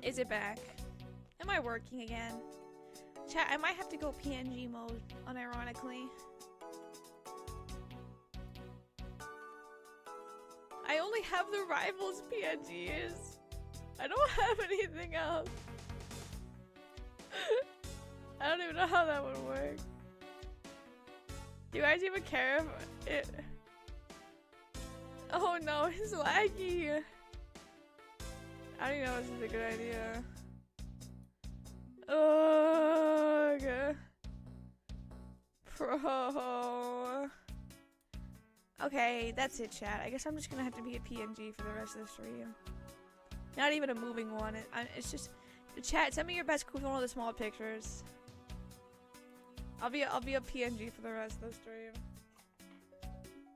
Is it back? Am I working again? Chat, I might have to go PNG mode, unironically. I only have the Rivals PNGs. I don't have anything else. I don't even know how that would work. Do you guys even care if it... Oh no, it's laggy. I don't even know if this is a good idea. Ugh. Pro. Okay, that's it, chat. I guess I'm just gonna have to be a PNG for the rest of the stream. Not even a moving one. It's just... Chat, send me your best one of the small pictures. I'll be a PNG for the rest of the stream.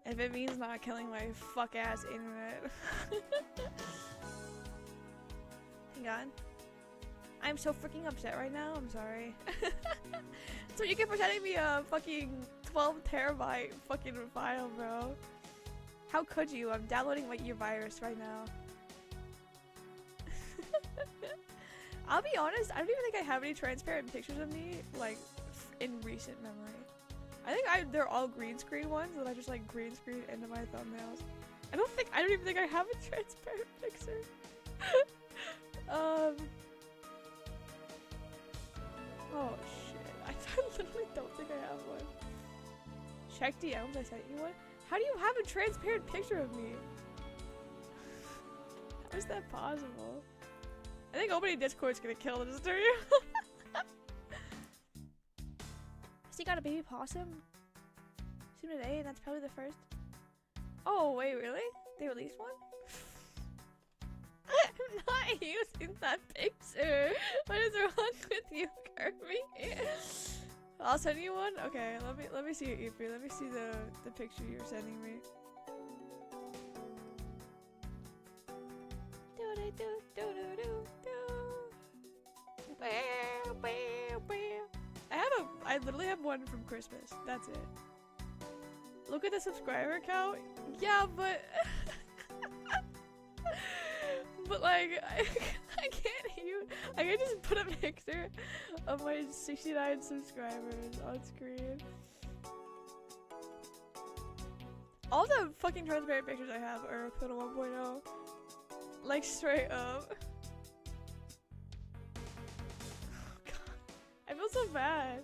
If it means not killing my fuck ass internet. Hang on. I'm so freaking upset right now. I'm sorry. So you get for sending me a fucking 12 terabyte fucking file, bro. How could you? I'm downloading your virus right now. I'll be honest, I don't even think I have any transparent pictures of me, like, in recent memory. I think they're all green screen ones that I just like green screen into my thumbnails. I don't even think I have a transparent picture. Oh shit, I literally don't think I have one. Check DMs, I sent you one? How do you have a transparent picture of me? How is that possible? I think opening Discord's gonna kill this stream. Has he got a baby possum? Soon today, and that's probably the first. Oh, wait, really? They released one? I'm not using that picture. What is wrong with you, Kirby? I'll send you one? Okay, let me see it, Eepy. Let me see the picture you're sending me. I literally have one from Christmas. That's it. Look at the subscriber count. Yeah, but but like I can't even. I can just put a picture of my 69 subscribers on screen. All the fucking transparent pictures I have are put on 1.0. Like straight up. Oh god. I feel so bad.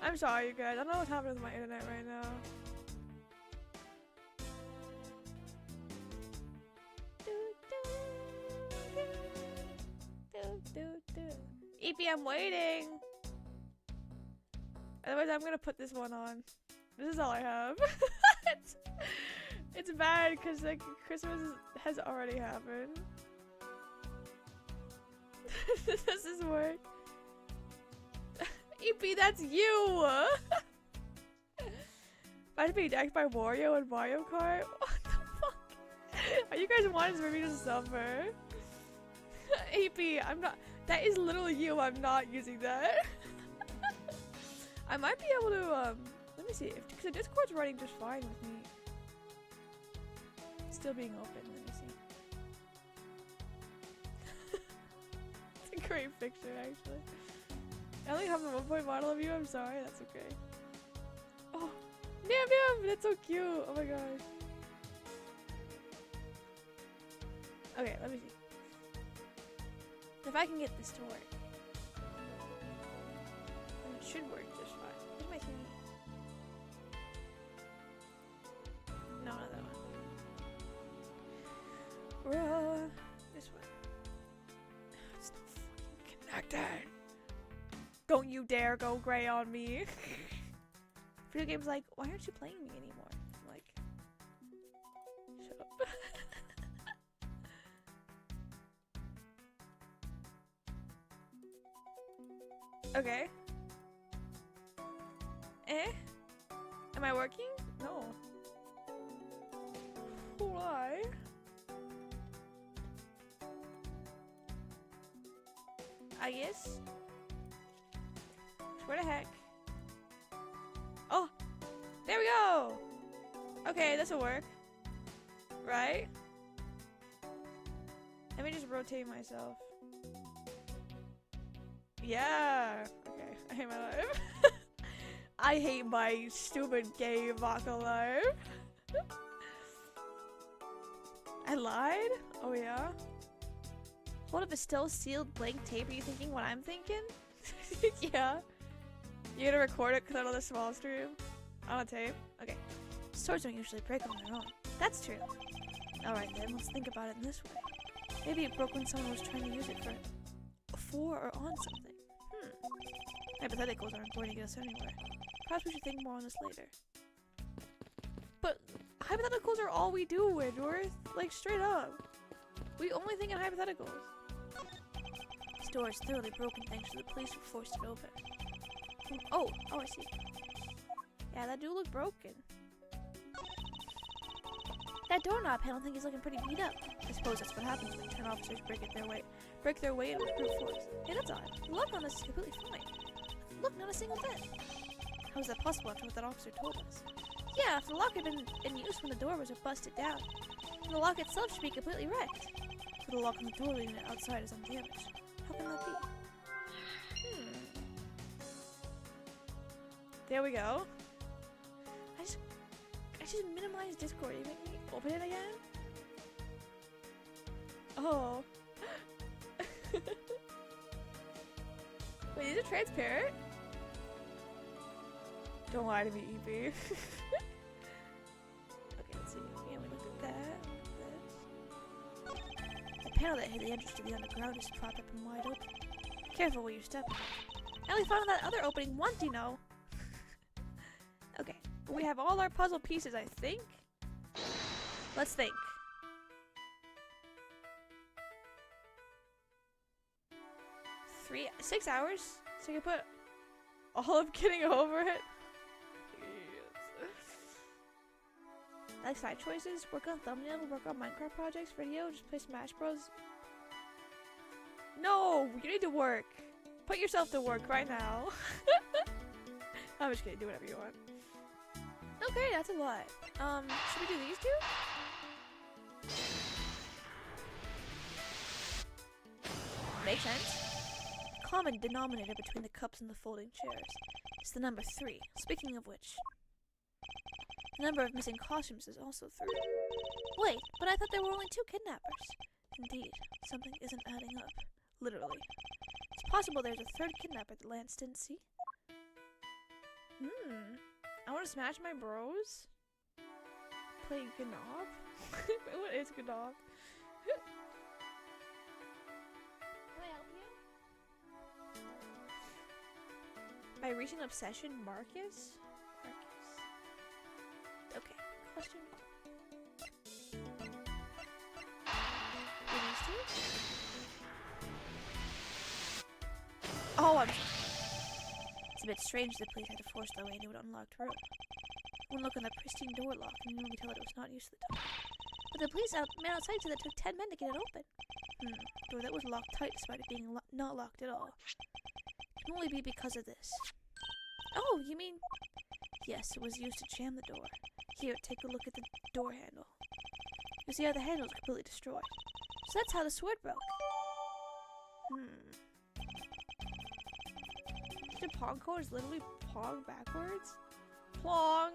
I'm sorry you guys. I don't know what's happening with my internet right now. EP, I'm waiting. Otherwise, I'm gonna put this one on. This is all I have. It's bad because like Christmas has already happened. Does this work? EP, that's you! If I be decked by Wario and Mario Kart? What the fuck? Are you guys wanting for me to suffer? EP, I'm not. That is literally you. I'm not using that. I might be able to, let me see. Because the Discord's running just fine with me. It's still being open. Let me see. It's a great picture, actually. I only have a 1 model of you. I'm sorry. That's okay. Oh, damn, that's so cute. Oh my gosh. Okay, let me see. If I can get this to work, then it should work just fine. Where's my thingy? No, not that one. This one. It's not fucking connected. Don't you dare go gray on me. Video game's like, why aren't you playing me anymore? I'm like, shut up. Okay. Am I working? No. Why? I guess. Where the heck? Oh! There we go! Okay, this'll work. Right? Let me just rotate myself. Yeah. Okay. I hate my life. I hate my stupid gay vodka life. I lied? Oh yeah? Hold up a still sealed blank tape. Are you thinking what I'm thinking? Yeah. You gonna record it because I know the small stream? On a tape? Okay. Swords don't usually break on their own. That's true. Alright then, let's think about it in this way. Maybe it broke when someone was trying to use it for or on something. Hypotheticals aren't going to get us anywhere. Perhaps we should think more on this later. But hypotheticals are all we do, Edgeworth. Like, straight up. We only think in hypotheticals. This door is thoroughly broken thanks to the police who forced it open. Oh, I see. Yeah, that do look broken. That doorknob panel thing is looking pretty beat up. I suppose that's what happens when 10 officers break their way in with brute force. Hey, that's odd. The lock on this is completely fine. Look, not a single dent. How is that possible after what that officer told us? Yeah, if the lock had been in use when the door was busted down, then the lock itself should be completely wrecked. But the lock on the door unit outside is undamaged. How can that be? There we go. I just minimized Discord. You make me open it again? Oh. Wait, is it transparent? Don't lie to me, EP. Okay, let's see. Yeah, we look at that. The panel that hid the entrance to the underground is propped up and wide open. Careful where you step. I only found that other opening once, you know. Okay, we have all our puzzle pieces, I think. Let's think. 6 hours? So you can put all of getting over it? Like side choices, work on thumbnail, work on Minecraft projects, video, just play Smash Bros. No, you need to work. Put yourself to work right now. I'm just kidding, do whatever you want. Okay, that's a lot. Should we do these two? Makes sense. Common denominator between the cups and the folding chairs is the number 3. Speaking of which, the number of missing costumes is also 3. Wait, but I thought there were only 2 kidnappers. Indeed, something isn't adding up. Literally. It's possible there's a 3rd kidnapper that Lance didn't see. I want to smash my bros. Play Gnob? What is Gnob? Can I help you? By reaching obsession, Marcus? Okay, question. These two? Oh, it's a bit strange the police had to force their way into an unlocked room. One look on the pristine door lock and you can tell that it was not used to the time. But the police man outside said it took 10 men to get it open. Door that was locked tight despite it being not locked at all. It can only be because of this. Oh, you mean... Yes, it was used to jam the door. Here, take a look at the door handle. You see how the handle is completely destroyed. So that's how the sword broke. The Pong code is literally Pong backwards? Plong!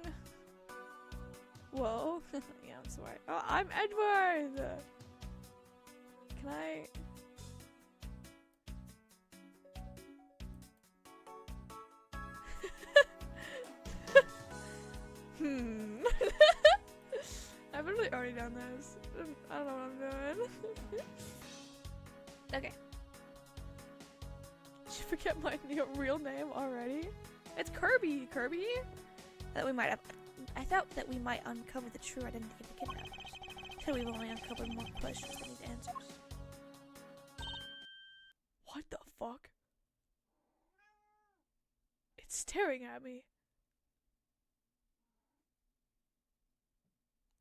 Whoa. Yeah, I'm sorry. Oh, I'm Edgeworth! Can I... I've really already done this. I don't know what I'm doing. Okay. Did you forget my real name already? It's Kirby! Kirby? I thought that we might uncover the true identity of the kidnappers. So we've only uncovered more questions than need answers. What the fuck? It's staring at me.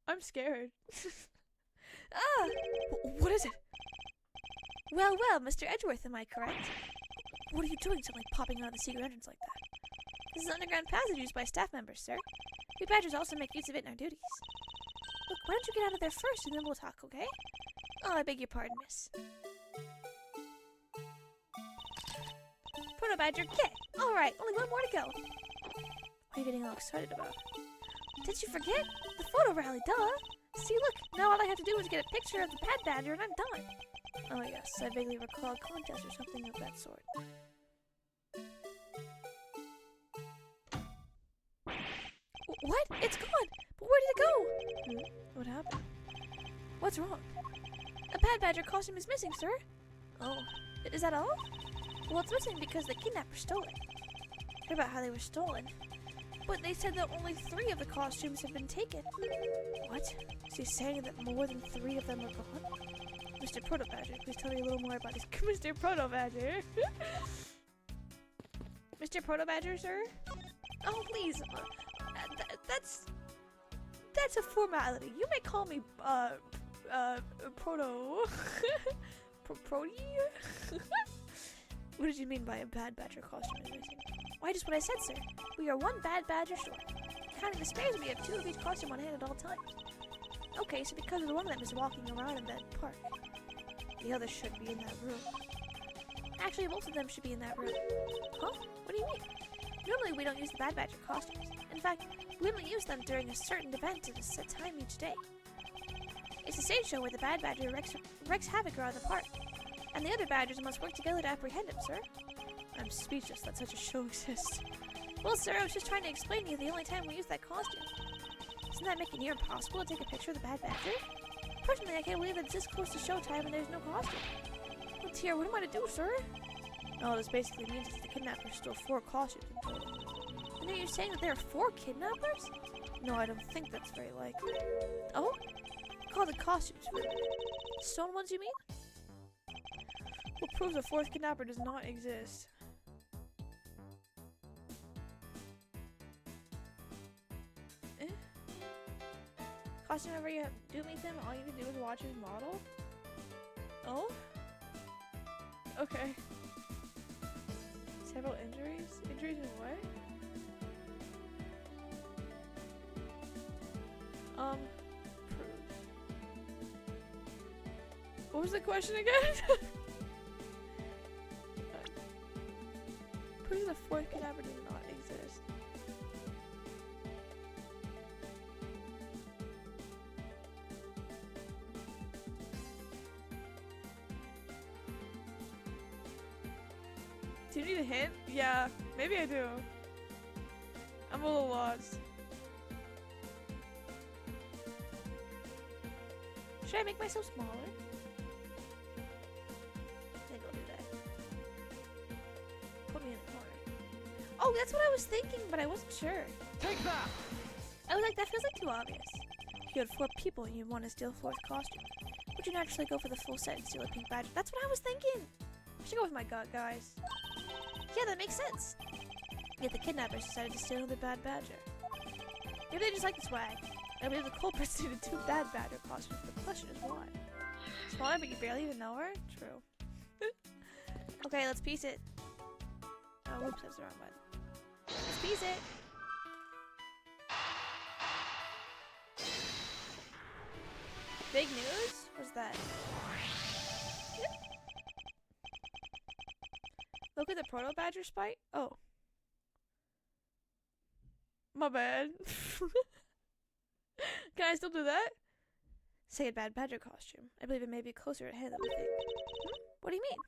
I'm scared. Ah! What is it? Well, Mr. Edgeworth, am I correct? What are you doing suddenly popping out of the secret entrance like that? This is an underground passage used by staff members, sir. We badgers also make use of it in our duties. Look, why don't you get out of there first and then we'll talk, okay? Oh, I beg your pardon, miss. Proto Badger, get! Alright, only one more to go. What are you getting all excited about? Did you forget? The photo rally, duh! See, look, now all I have to do is get a picture of the Bad Badger and I'm done. Oh yes, I vaguely recall a contest or something of that sort. What? It's gone! But where did it go? What happened? What's wrong? A Bad Badger costume is missing, sir. Oh, is that all? Well, it's missing because the kidnappers stole it. I heard about how they were stolen. But they said that only 3 of the costumes have been taken. What? Is he saying that more than 3 of them are gone? Mr. Proto Badger, please tell me a little more about this. Mr. Proto Badger! Mr. Proto Badger, sir? Oh, please. That's a formality. You may call me, Proto... Prody? What did you mean by a Bad Badger costume is missing? Why, just what I said, sir. We are one Bad Badger store. Counting the spares, we have 2 of each costume on hand at all times. Okay, so because of the one of them is walking around in that park, the other should be in that room. Actually, both of them should be in that room. Huh? What do you mean? Normally, we don't use the Bad Badger costumes. In fact, we only use them during a certain event at a set time each day. It's a stage show where the Bad Badger wreaks havoc around the park, and the other Badgers must work together to apprehend him, sir. I'm speechless that such a show exists. Well, sir, I was just trying to explain to you the only time we use that costume. Isn't that making it near impossible to take a picture of the Bad Badger? Personally, I can't believe that it's this close to showtime and there's no costume. Well, dear, what am I to do, sir? Oh, this basically means that the kidnappers stole 4 costumes in total. And are you saying that there are 4 kidnappers? No, I don't think that's very likely. Oh? Call the costumes for a minute. Stolen ones, you mean? What proves the 4th kidnapper does not exist? Costume whenever you do meet them, all you can do is watch his model? Oh? Okay. Several injuries? Injuries in what? Proves. What was the question again? Proves the 4th kidnapper does not exist. Do you need a hint? Yeah, maybe I do. I'm a little lost. Should I make myself smaller? I think I'll do that. Put me in the corner. Oh, that's what I was thinking, but I wasn't sure. Take that! I was like, that feels like too obvious. If you had 4 people and you want to steal 4th costume, would you naturally go for the full set and steal a pink badge? That's what I was thinking! I should go with my gut, guys. Yeah, that makes sense. Yet the kidnappers decided to steal another Bad Badger. Maybe they just like the swag. I believe the culprits needed 2 Bad Badger costumes. The question is why? Smaller, but you barely even know her? True. Okay, let's piece it. Oh, whoops, that's the wrong button. Let's piece it. Big news? What's that? Look at the Proto Badger spite. Oh. My bad. Can I still do that? Say a Bad Badger costume. I believe it may be closer at hand than we think. What do you mean?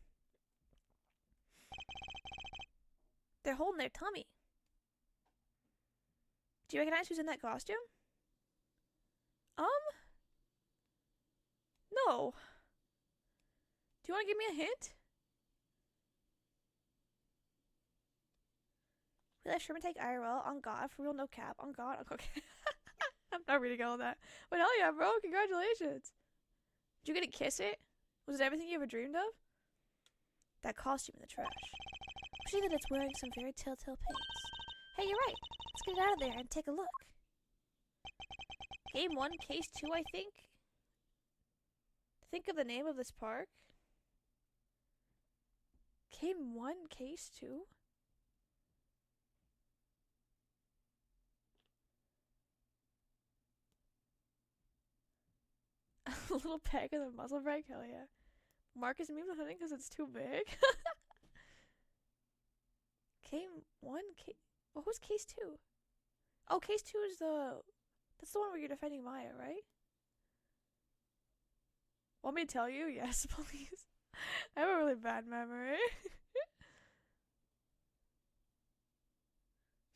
They're holding their tummy. Do you recognize who's in that costume? No. Do you want to give me a hint? We left Sherman take IRL on God, for real, no cap, on God, okay. I'm not reading all that. But hell yeah, bro, congratulations. Did you get to kiss it? Was it everything you ever dreamed of? That costume in the trash. I see that it's wearing some very telltale paints. Hey, you're right. Let's get it out of there and take a look. Game 1, Case 2, I think. Think of the name of this park. Game 1, Case 2? A little peg of the muzzle brake? Hell yeah. Marcus memes with hunting because it's too big. K1? What was case 2? Oh, case 2 is that's the one where you're defending Maya, right? Want me to tell you? Yes, please. I have a really bad memory.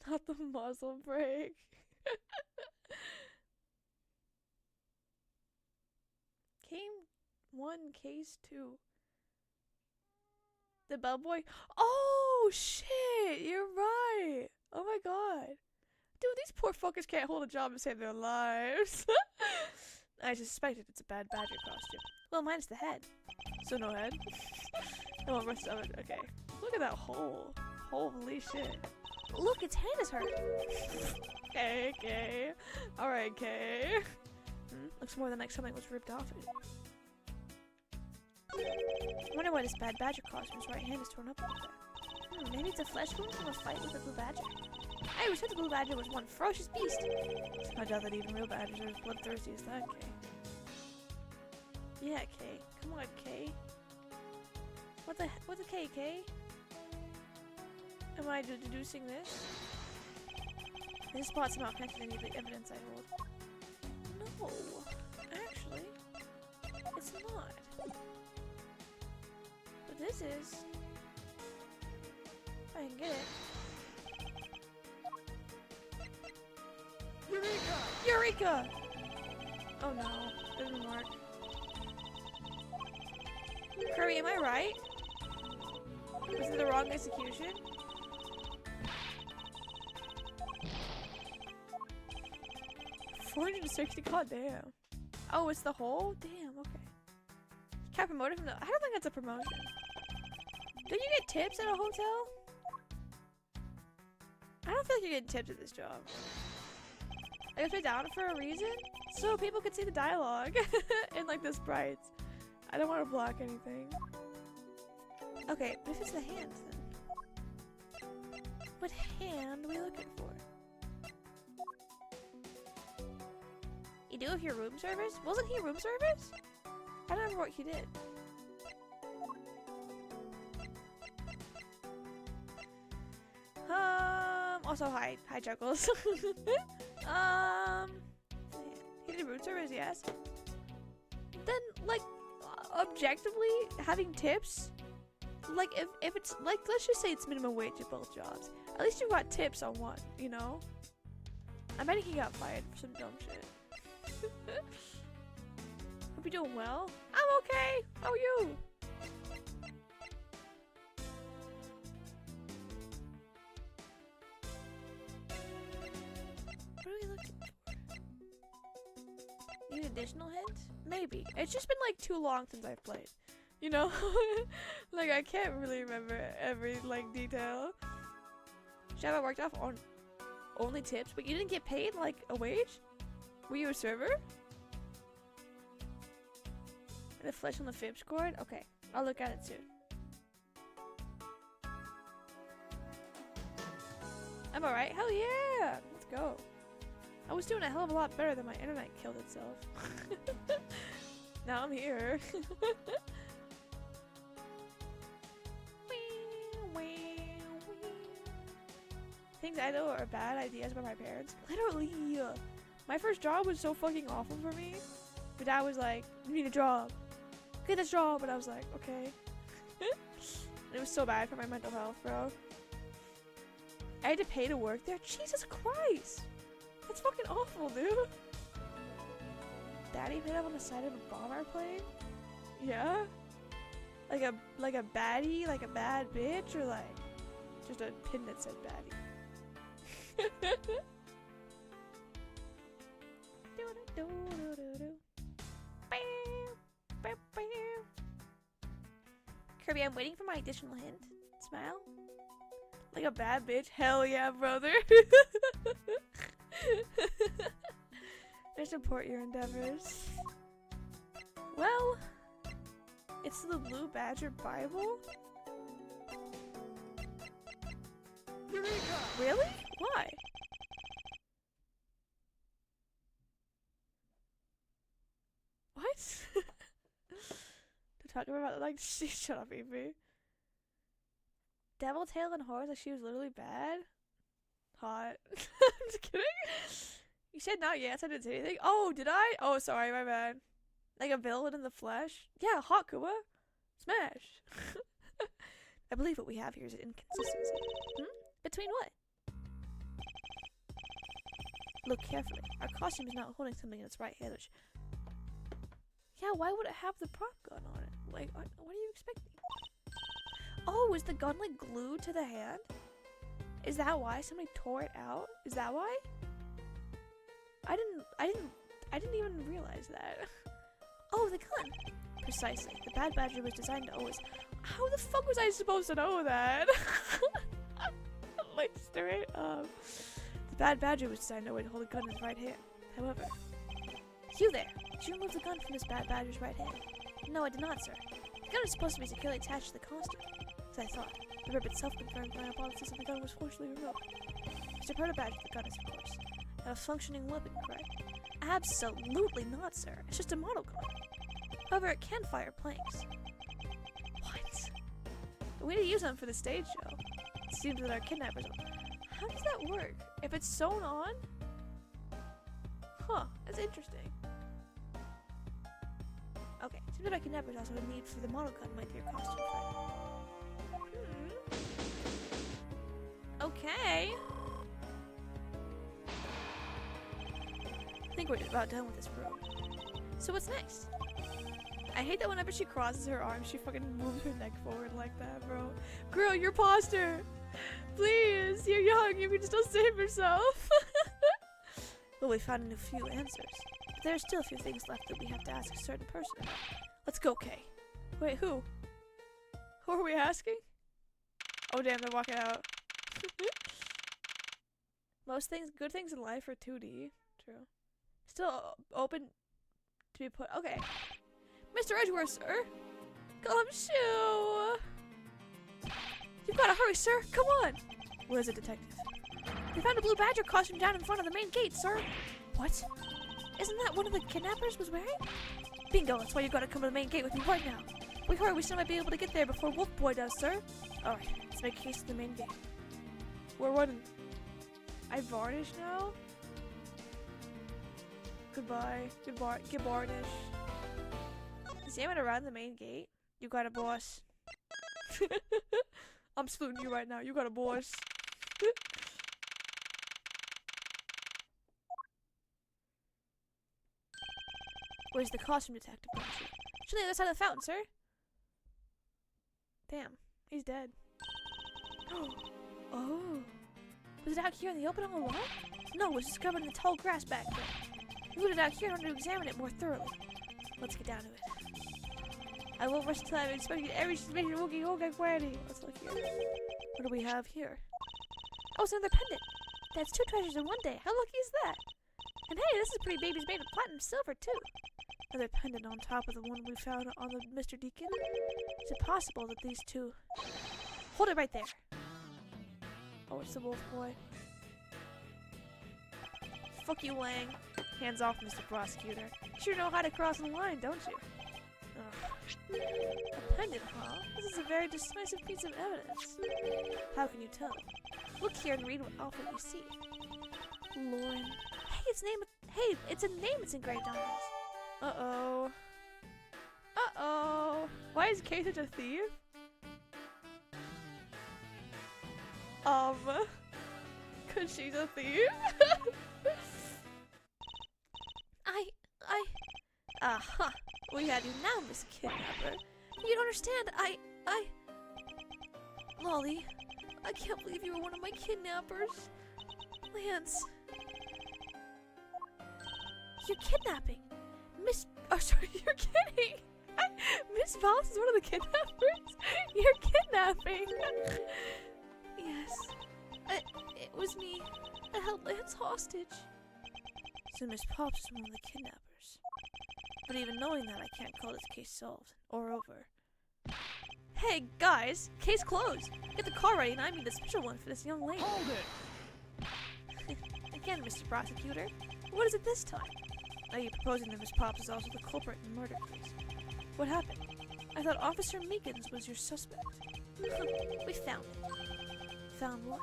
Not the muzzle brake. Came 1, case 2. The bellboy. Oh shit! You're right. Oh my god, dude, these poor fuckers can't hold a job and save their lives. I suspected it's a bad badger costume. Well, minus the head. So no head. No one rest of it. Okay. Look at that hole. Holy shit. Look, its hand is hurt. Okay. Alright, Kay. Looks more than like something was ripped off it. I wonder why this bad badger costume's right hand is torn up like that. Maybe it's a flesh wound from a fight with a blue badger. I always thought the blue badger was one ferocious beast. I doubt that even real badgers are as bloodthirsty as that, Kay. Yeah, Kay. Come on, Kay. What's a K, Kay? Am I deducing this? This spot's not connected to any of the evidence I hold. No, actually, it's not. But this is. If I can get it. Eureka! Eureka! Oh no, doesn't work. Kirby, am I right? Was it the wrong execution? $460, god damn. Oh, it's the hole? Damn, okay. Got promoted from the— I don't think that's a promotion. Don't you get tips at a hotel? I don't feel like you're getting tips at this job. I put down for a reason? So people could see the dialogue and like the sprites. I don't want to block anything. Okay, but if it's the hands then? What hand are we looking for? You do if you're room service? Wasn't he room service? I don't remember what he did. Also hi Chuckles. He did room service, yes. Then like objectively having tips, like if it's like, let's just say it's minimum wage at both jobs, at least you got tips on one, you know. I bet he got fired for some dumb shit. Hope you're doing well. I'm okay. How are you? What are we looking for? Need additional hints? Maybe. It's just been like too long since I've played. You know? Like I can't really remember every like detail. Should I have worked off on only tips, but you didn't get paid like a wage? Were you a server? And the flesh on the fib scored? Okay, I'll look at it soon. I'm alright? Hell yeah! Let's go. I was doing a hell of a lot better than my internet killed itself. Now I'm here. Things I know are bad ideas by my parents. Literally. My first job was so fucking awful for me. My dad was like, you need a job. Get this job. And I was like, okay. It was so bad for my mental health, bro. I had to pay to work there? Jesus Christ. That's fucking awful, dude. Daddy made up on the side of a bomber plane? Yeah? Like a baddie? Like a bad bitch? Or like just a pin that said baddie? Kirby, I'm waiting for my additional hint. Smile. Like a bad bitch? Hell yeah, brother. I support your endeavors. Well, it's the Blue Badger Bible? Eureka! Really? Why? What? talking about like shut up, Evie. Devil tail and horse, like she was literally bad. Hot. I'm just kidding. You said not yes, I didn't say anything. Oh, did I? Oh, sorry, my bad. Like a villain in the flesh? Yeah, hot Kuma. Smash. I believe what we have here is an inconsistency. Between what? Look carefully. Our costume is not holding something in its right hand, which... Yeah, why would it have the prop gun on it? Like, what are you expecting? Oh, is the gun like glued to the hand? Is that why somebody tore it out? Is that why? I didn't even realize that. Oh, the gun. Precisely. The Bad Badger was designed to always... How the fuck was I supposed to know that? Like, straight up. The Bad Badger was designed to always hold a gun in his right hand. However... You there! Did you remove the gun from this Bad Badger's right hand? No, I did not, sir. The gun is supposed to be securely attached to the costume. As I thought. The rib itself confirmed my hypothesis that the gun was forcibly removed. Mr. Protobadger, the gun is, of course, not a functioning weapon, correct? Absolutely not, sir. It's just a model gun. However, it can fire planks. What? We need to use them for the stage show. It seems that our kidnappers... How does that work? If it's sewn on? Huh, that's interesting. Okay, seems that our kidnappers also have a need for the model gun might be your costume friend. Okay. I think we're about done with this room. So what's next? I hate that whenever she crosses her arms, she fucking moves her neck forward like that, bro. Girl, your posture! Please! You're young, you can still save yourself! Well, we found a few answers. But there are still a few things left that we have to ask a certain person about. Let's go, Kay. Wait, who? Who are we asking? Oh damn, they're walking out. Most things, good things in life are 2D. True. Still open to be put. Okay. Mr. Edgeworth, sir. Gumshoe. You've got to hurry, sir. Come on. What is it, detective? They found a blue badger costume down in front of the main gate, sir. What? Isn't that one of the kidnappers was wearing? Bingo, that's why you gotta come to the main gate with me right now. We hurry, we still might be able to get there before Wolf Boy does, sir. Alright, let's make haste to the main gate. We're running. I varnish now? Goodbye. Goodbye. Get varnish. Is anyone around the main gate? You got a boss. I'm saluting you right now. You got a boss. Where's the costume detective? Should the other side of the fountain, sir. Damn, he's dead. Oh. Was it out here in the open all along? No, it was discovered in the tall grass back there. We moved it out here in order to examine it more thoroughly. Let's get down to it. I won't rush until I've inspected every suspicious Wookiee Hogak variety. Let's look here. What do we have here? Oh, it's another pendant. That's 2 treasures in one day. How lucky is that? And hey, this is pretty baby's made of platinum silver too. Another pendant on top of the one we found on the Mr. Deacon. Is it possible that these two... Hold it right there. Oh, it's the wolf boy. Fuck you, Lang. Hands off, Mr. Prosecutor. You sure know how to cross the line, don't you? Ugh. A pendant, huh? This is a very decisive piece of evidence. How can you tell? Look here and read off what you see. Lauren. Hey, it's a name it's engraved on this. Uh-oh. Uh-oh. Why is Kay such a thief? Cause she's a thief? Aha. We have you now, Miss Kidnapper. You don't understand. Lolly, I can't believe you were one of my kidnappers. Lance. You're kidnapping. Oh, sorry, you're kidding. Miss Voss is one of the kidnappers? You're kidnapping. Yes. It was me. I held Lance hostage. So Miss Pops is one of the kidnappers. But even knowing that, I can't call this case solved. Or over. Hey, guys! Case closed! Get the car ready and I need a special one for this young lady. Hold it! Again, Mr. Prosecutor. What is it this time? Are you proposing that Miss Pops is also the culprit in the murder case? What happened? I thought Officer Meekins was your suspect. We found it. Found what?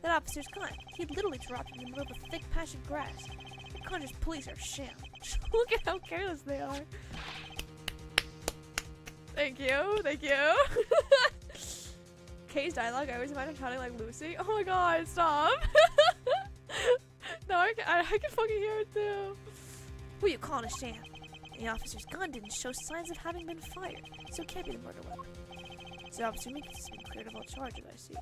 That officer's gun. He had literally dropped it in the middle of a thick patch of grass. The Conjur's police are sham. Look at how careless they are. Thank you. Thank you. Kay's dialogue, I always imagine sounding like Lucy. Oh my god, stop. No, I can fucking hear it too. Who you calling a sham? The officer's gun didn't show signs of having been fired, so it can't be the murder weapon. So Officer Meekins has been cleared of all charges, I see.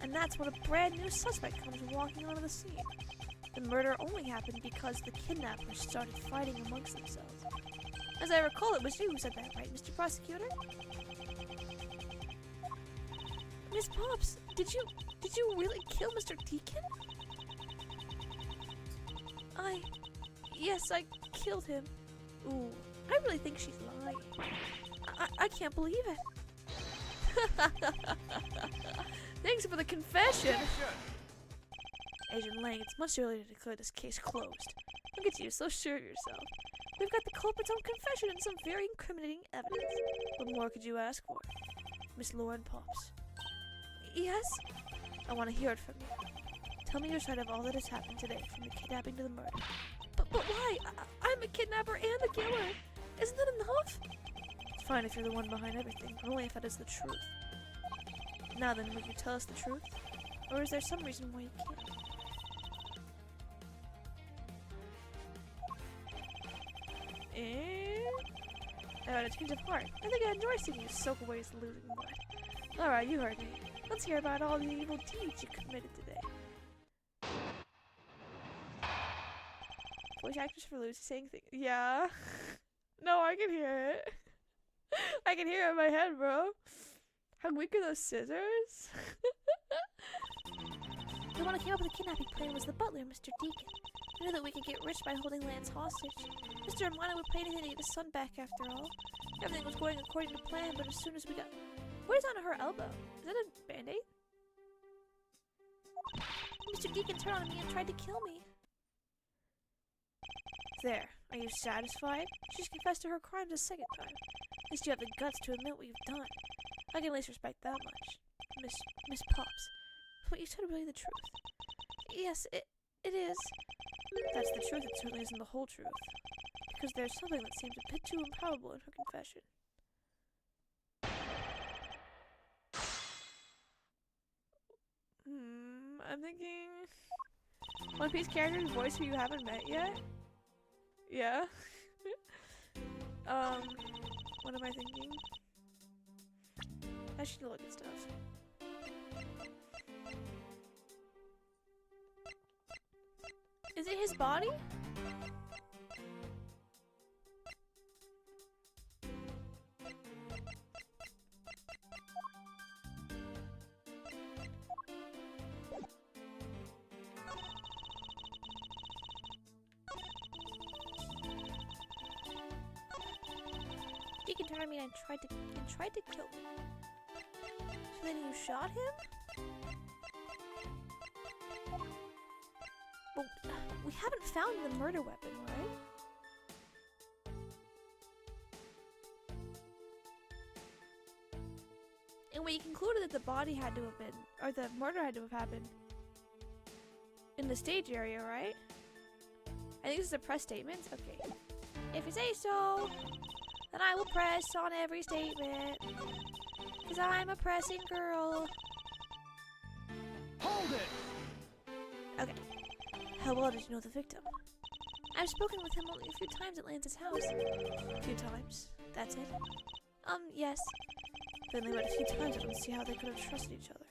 And that's when a brand new suspect comes walking onto the scene. The murder only happened because the kidnappers started fighting amongst themselves. As I recall, it was you who said that, right, Mr. Prosecutor? Miss Pops, did you really kill Mr. Deacon? Yes, I killed him. Ooh, I really think she's lying. I can't believe it. Thanks for the confession. Agent Lang, it's much earlier to declare this case closed. Look at you, so sure of yourself. We've got the culprit's own confession and some very incriminating evidence. What more could you ask for? Miss Lauren Pops. Yes? I want to hear it from you. Tell me your side of all that has happened today, from the kidnapping to the murder. But why? I'm a kidnapper and the killer. Isn't that enough? It's fine if you're the one behind everything, but only if that is the truth. Now then, will you tell us the truth? Or is there some reason why you can't? I had a change of heart. I think I enjoy seeing you soak away his losing blood. Alright, you heard me. Let's hear about all the evil deeds you committed today. Voice actors for Lucy saying things. Yeah. No, I can hear it. I can hear it in my head, bro. How weak are those scissors? The one who came up with the kidnapping plan was the butler, Mr. Deacon. He knew that we could get rich by holding Lance hostage. Mr. Amano would pay anything to get his son back after all. Everything was going according to plan, but as soon as we got... What is on her elbow? Is that a band-aid? Mr. Deacon turned on me and tried to kill me. There. Are you satisfied? She's confessed to her crimes a second time. At least you have the guts to admit what you've done. I can at least respect that much. Miss Pops. What you said is really the truth. Yes, it is. That's the truth. It certainly isn't the whole truth. Because there's something that seems a bit too improbable in her confession. I'm thinking... One Piece character's voice who you haven't met yet? Yeah. What am I thinking? I should look at stuff. Is it his body? Deacon turned on me and tried to kill me. So then you shot him? Well, we haven't found the murder weapon, right? And we concluded that the body had to have been, or the murder had to have happened in the stage area, right? I think this is a press statement. Okay. If you say so, then I will press on every statement. Because I'm a pressing girl. Hold it! Okay. How well did you know the victim? I've spoken with him only a few times at Lance's house. A few times? That's it? Yes. Then they met a few times. I don't see how they could have trusted each other.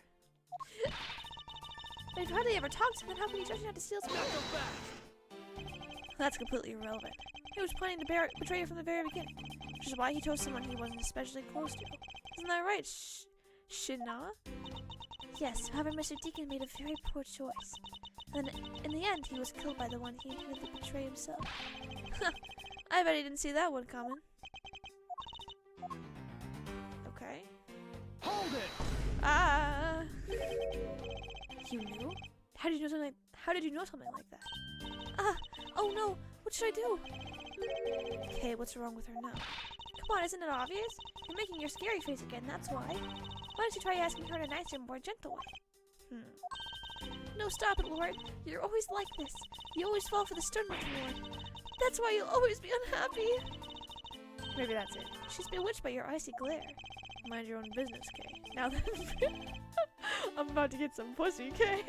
But if you hardly ever talked to him, then how can you trust him not to steal something? That's completely irrelevant. He was planning to betray you from the very beginning, which is why he chose someone he wasn't especially close to. Isn't that right, Shina? Yes, however, Mr. Deacon made a very poor choice. And in the end, he was killed by the one he intended to betray himself. I bet he didn't see that one coming. Okay. Hold it! Ah! You knew? How did you know something like that? Ah! Oh no! What should I do? Okay, what's wrong with her now? Come on, isn't it obvious? You're making your scary face again, that's why. Why don't you try asking her in a nicer, more gentle way? No, stop it, Lord. You're always like this. You always fall for the stern-looking one. That's why you'll always be unhappy. Maybe that's it. She's bewitched by your icy glare. Mind your own business, Kay. Now then, I'm about to get some pussy, Kay.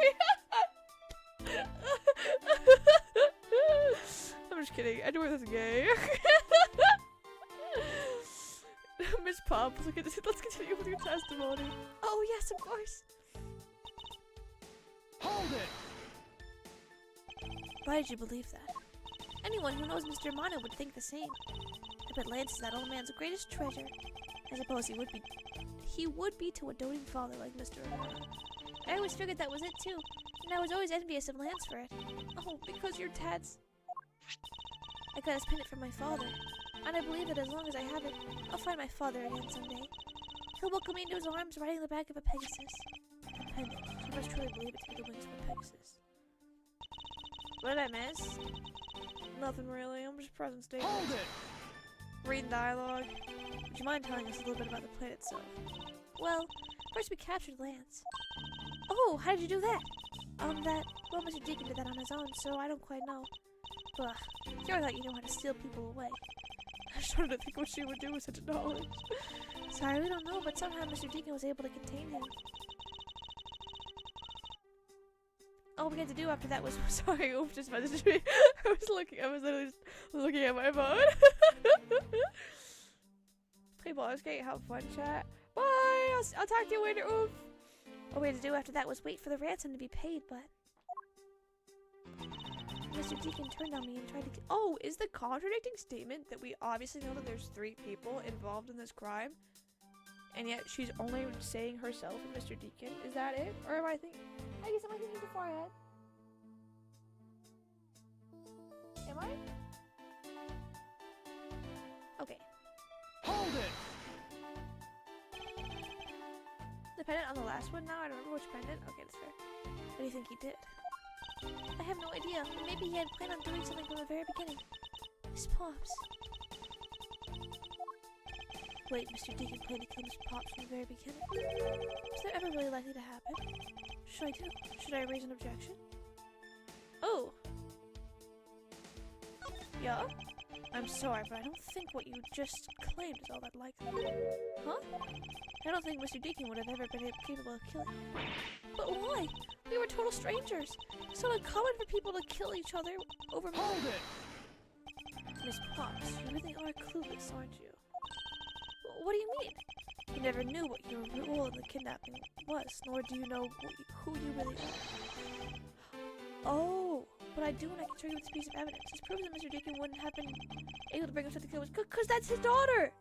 I'm just kidding. Edward is gay. Miss Pop, let's continue with your testimony. Oh yes, of course. Hold it! Why did you believe that? Anyone who knows Mr. Mono would think the same. I bet Lance is that old man's greatest treasure. I suppose he would be to a doting father like Mr. Mono. I always figured that was it too, and I was always envious of Lance for it. Oh, because your dad's... I got his pendant from my father, and I believe that as long as I have it, I'll find my father again someday. He'll welcome me into his arms riding the back of a Pegasus. A pendant. She must truly believe it to be the wings of a Pegasus. What did I miss? Nothing really. I'm just present state. Hold it! Reading dialogue. Would you mind telling us a little bit about the plane itself? Well, first we captured Lance. Oh, how did you do that? Well, Mr. Deacon did that on his own, so I don't quite know. Ugh, sure thought you know how to steal people away. I started to think what she would do with such knowledge. Sorry, we don't know, but somehow Mr. Deacon was able to contain him. All we had to do after that was sorry, Oof just messaged me. I was literally just looking at my phone. Play Baldur's Gate, have fun, chat. Bye! I'll talk to you later, Oof. All we had to do after that was wait for the ransom to be paid, but Mr. Deacon turned on me and tried to oh, is the contradicting statement that we obviously know that there's 3 people involved in this crime, and yet she's only saying herself and Mr. Deacon? Is that it? Or am I thinking too far ahead? Am I? Okay. Hold it! The pendant on the last one now? I don't remember which pendant. Okay, that's fair. What do you think he did? I have no idea. But maybe he had planned on doing something from the very beginning. Miss Pops. Wait, Mr. Deacon planned to kill Miss Pops from the very beginning? Is that ever really likely to happen? What should I do? Should I raise an objection? Oh. Yeah? I'm sorry, but I don't think what you just claimed is all that likely. Huh? I don't think Mr. Deacon would have ever been capable of killing. But why? We were total strangers. It's so uncommon for people to kill each other over... Hold it! Miss Pops, you really are clueless, aren't you? What do you mean? You never knew what your role in the kidnapping was, nor do you know who you really are. Oh, but I do, and I can show you this piece of evidence. This proves that Mr. Deacon wouldn't have been able to bring himself to kill us, because that's his daughter!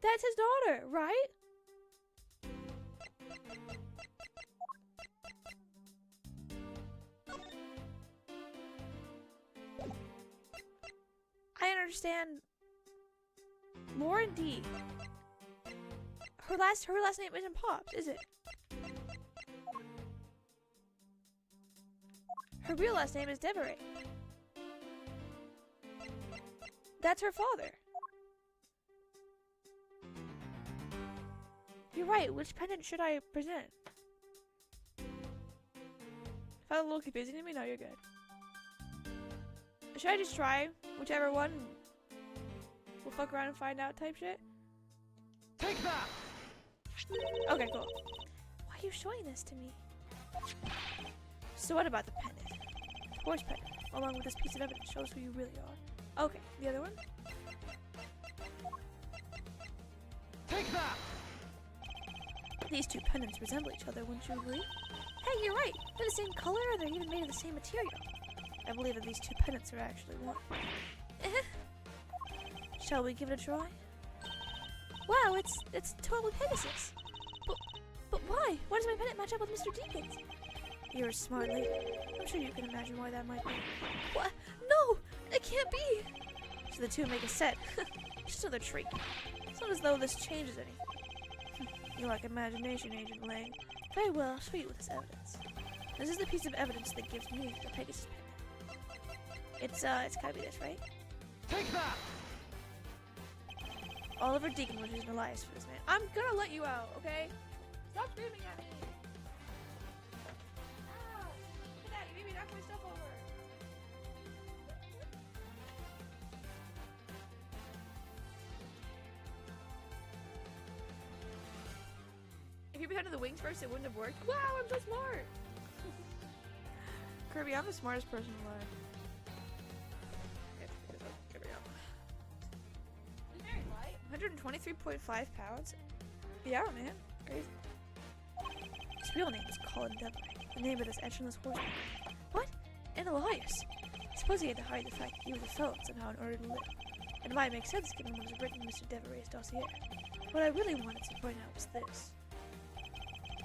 That's his daughter, right? I understand. Lauren D. Her last name isn't Pops, is it? Her real last name is Deveray. That's her father. You're right. Which pendant should I present? If I look confusing to me, no, you're good. Should I just try whichever one? We'll fuck around and find out type shit? Take that! Okay, cool. Why are you showing this to me? So what about the pendant? Horse pendant, along with this piece of evidence, shows who you really are. Okay, the other one? Take that! These 2 pendants resemble each other, wouldn't you agree? Hey, you're right! They're the same color, and they're even made of the same material. I believe that these 2 pendants are actually one. Shall we give it a try? Wow, it's totally Pegasus. But why? Why does my pendant match up with Mr. Deacon's? You're a smart lady. I'm sure you can imagine why that might be. What? No! It can't be! So the 2 make a set. Just another trick. It's not as though this changes anything. You lack imagination, Agent Lang. Very well, I'll show you with this evidence. This is the piece of evidence that gives me the Pegasus pendant. It's gotta be this, right? Take that! Oliver Deacon was using Elias for this man. I'm gonna let you out, okay? Stop screaming at me! Ow! Look at that, you made me knock my stuff over! If you pretended the wings first, it wouldn't have worked. Wow, I'm so smart! Kirby, I'm the smartest person alive. Here we go. It's very light. 123.5 pounds? Yeah, man. Crazy. His real name is Colin Devery, the name of this etchless horseman. What? And Elias? I suppose he had to hide the fact that he was a felon somehow in order to live. And it might make sense given what was written in Mr. Devery's dossier. What I really wanted to point out was this.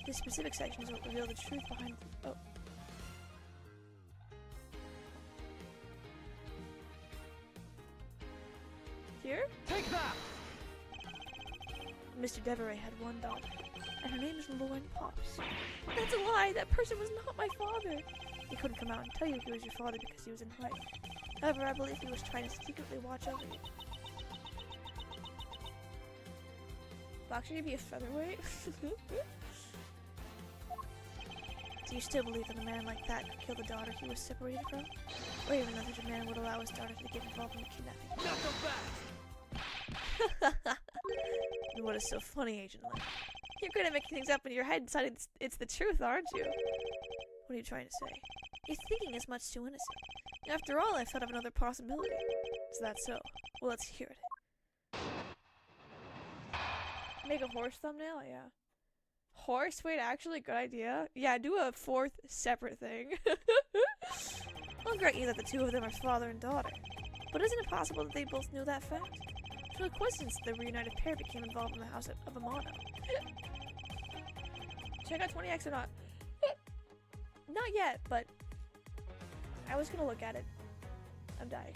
This specific section is what revealed the truth behind the— oh. Here? Take that! Mr. Devery had one daughter, and her name is Lauren Pops. That's a lie! That person was not my father! He couldn't come out and tell you he was your father because he was in hiding. However, I believe he was trying to secretly watch over you. Boxer, you'd be a featherweight? Do you still believe that a man like that could kill the daughter he was separated from? Or even that such a man would allow his daughter to get involved in the kidnapping? Not so fast! And what is so funny, Agent Lane? You're good at making things up in your head and deciding it's the truth, aren't you? What are you trying to say? Your thinking is much too innocent. After all, I thought of another possibility. Is that so? Well, let's hear it. Make a horse thumbnail? Yeah. Horse? Wait, actually, good idea. Yeah, do a fourth separate thing. I'll grant you that the two of them are father and daughter. But isn't it possible that they both knew that fact? It's no coincidence that the reunited pair became involved in the house of Amano. Check out 20X or not? Not yet, but I was gonna look at it. I'm dying.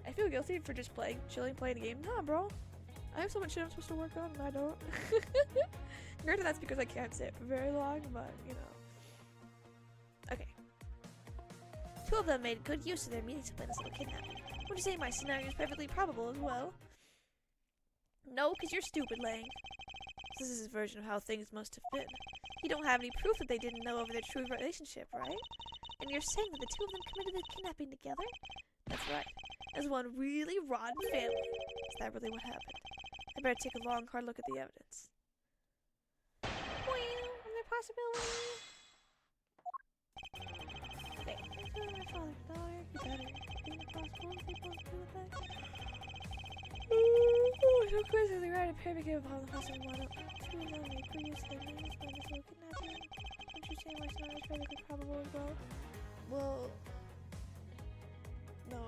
I feel guilty for just chilling, playing a game. Nah, bro. I have so much shit I'm supposed to work on, and I don't. Granted, that's because I can't sit for very long, but, you know. Okay. Two of them made good use of their meetings to plan this little kidnapping. Would you say my scenario is perfectly probable as well? No, because you're stupid, Lang. This is his version of how things must have been. You don't have any proof that they didn't know over their true relationship, right? And you're saying that the two of them committed the kidnapping together? That's right. As one really rotten family. Is that really what happened? I better take a long, hard look at the evidence. Another possibility. Okay. My father and daughter. You better. Is it possible if they both do it back? Oh, so crazy. The right pair became upon the house of one. Two of them made good use of their names by this little kidnapping. Wouldn't you say my scenario is perfectly probable as well? Well, no.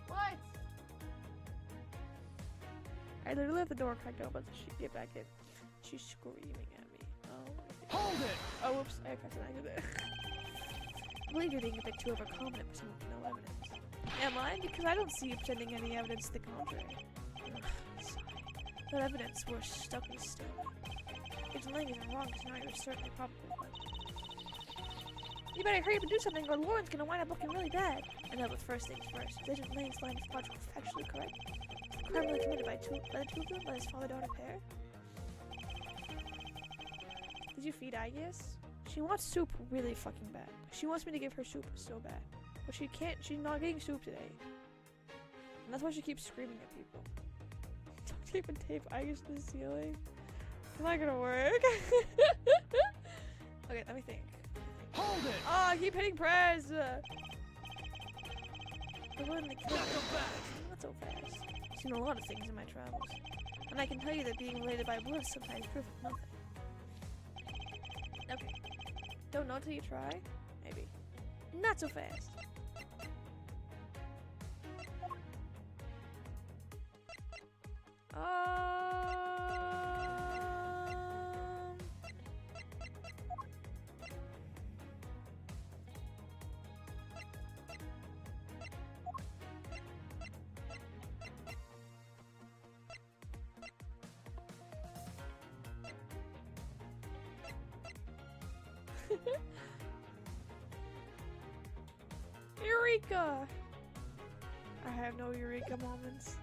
What? I literally left the door cracked open so she'd get back in. She's screaming at me. Oh. Hold it! Oh, whoops. I pressed an accident. I believe you're being a bit too overconfident for someone with no evidence. Am I? Because I don't see you presenting any evidence to the contrary. Sorry. That evidence we're stuck in still. Agent Lang isn't wrong, because now you're certainly probably one. You better hurry up and do something or Lauren's gonna wind up looking really bad. I know, but first things first. Is Agent Lang's line of logic factually correct? The crime really committed by the two of them, by his father-daughter pair? Did you feed Aegis? She wants soup really fucking bad. She wants me to give her soup so bad. But she can't, she's not getting soup today. And that's why she keeps screaming at people. Don't even tape Aegis to the ceiling. It's not gonna work. Okay, let me think. Hold it! Oh, I keep hitting press! The one that killed Not so fast! Not so fast. I've seen a lot of things in my travels. And I can tell you that being related by blood sometimes proves nothing. Okay. Don't know till you try? Maybe. Not so fast. Eureka! I have no eureka moments.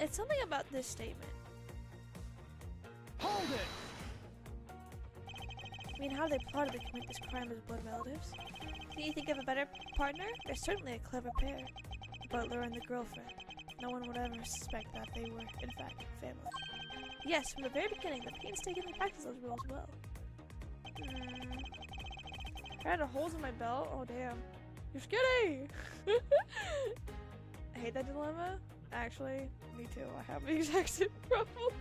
It's something about this statement. Hold it! I mean, how they plotted to commit this crime as blood relatives. Can you think of a better partner? They're certainly a clever pair. The butler and the girlfriend. No one would ever suspect that they were, in fact, family. Yes, from the very beginning, the painstakingly practiced those rules well. I had holes in my belt? Oh, damn. You're skinny! I hate that dilemma. Actually, me too. I have the exact same problem.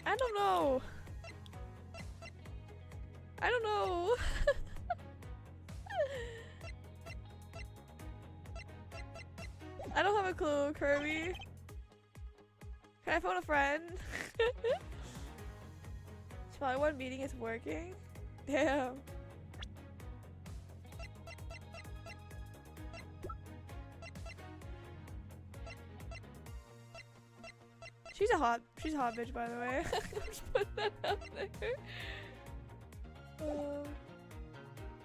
I don't know. I don't know. I don't have a clue, Kirby. Can I phone a friend? It's probably one meeting is working. Damn. She's a hot bitch, by the way. Just put that out there.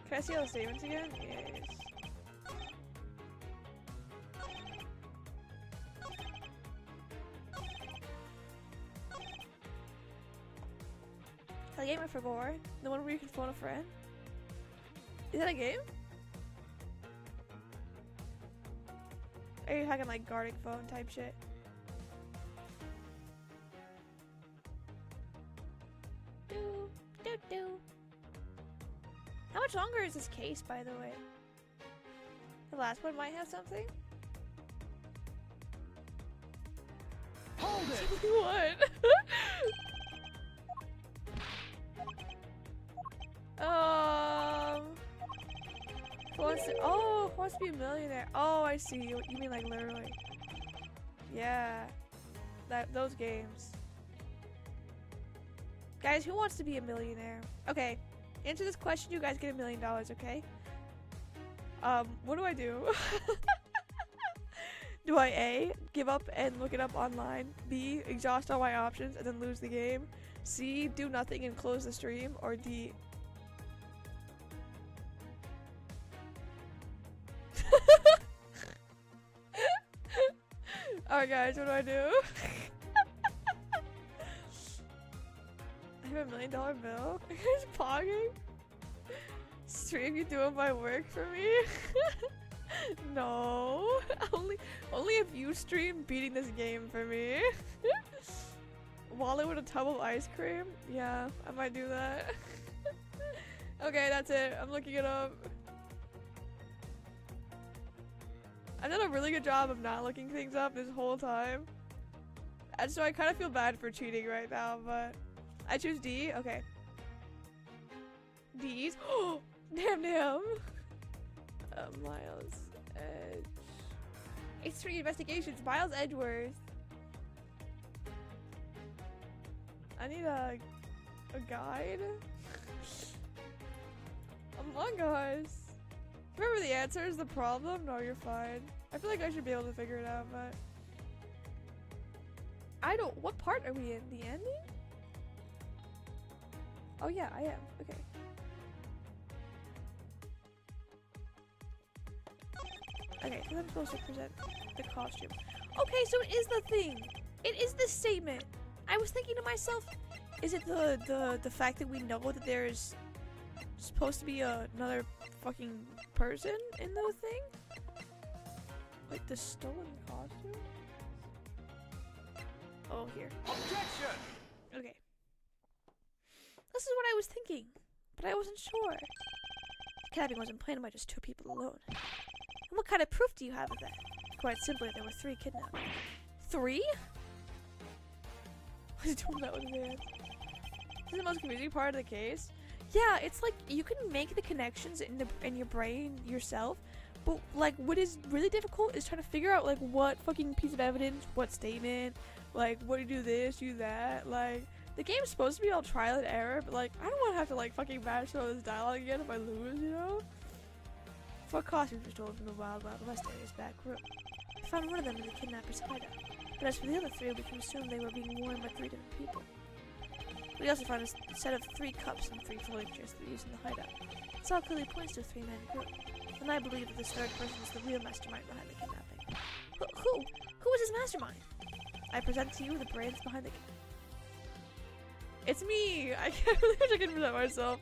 Can I see all the statements again? Yes. The game for more. The one where you can phone a friend. Is that a game? Are you talking like guarding phone type shit? How much longer is this case, by the way? The last one might have something? Hold it! What? Who wants to be a millionaire? Oh, I see. You mean like literally? Yeah, those games. Guys, who wants to be a millionaire? Okay, answer this question. You guys get $1 million. Okay. What do I do? Do I A, give up and look it up online? B, exhaust all my options and then lose the game? C, do nothing and close the stream? Or D? Alright guys, what do I do? I have $1 million bill? Are you guys pogging? Stream, you doing my work for me? No. Only if you stream beating this game for me. Wallet with a tub of ice cream? Yeah, I might do that. Okay, that's it. I'm looking it up. I've done a really good job of not looking things up this whole time. And so I kind of feel bad for cheating right now, but I choose D. Okay. D's. Oh, damn. Miles Edge. H3 Investigations. Miles Edgeworth. I need a guide. Among Us. Remember the answer is the problem? No, you're fine. I feel like I should be able to figure it out, but I don't. What part are we in? The ending? Oh yeah, I am. Okay. Okay, so I'm supposed to present the costume. Okay, so it is the thing. It is the statement. I was thinking to myself, is it the fact that we know that there's supposed to be another fucking person in the thing? Like the stolen costume? Oh, here. Objection! Okay. This is what I was thinking, but I wasn't sure. Kidnapping wasn't planned by just 2 people alone. And what kind of proof do you have of that? Quite simply, there were 3 kidnapped. 3? What is doing that with his hands? This is the most confusing part of the case. Yeah, it's like you can make the connections in your brain yourself, but like what is really difficult is trying to figure out like what fucking piece of evidence, what statement, like what do you do this, do that. Like the game's supposed to be all trial and error, but like I don't want to have to like fucking match all this dialogue again if I lose, you know? 4 costumes were stolen from the Wild West area's back room. I found one of them in the kidnapper's hideout. But as for the other three, we can assume they were being worn by 3 different people. We also found a set of 3 cups and 3 folding chairs that we used in the hideout. This all clearly points to a 3-man group, and I believe that this third person is the real mastermind behind the kidnapping. Who is his mastermind? I present to you the brains behind the It's me! I can't believe I can present myself.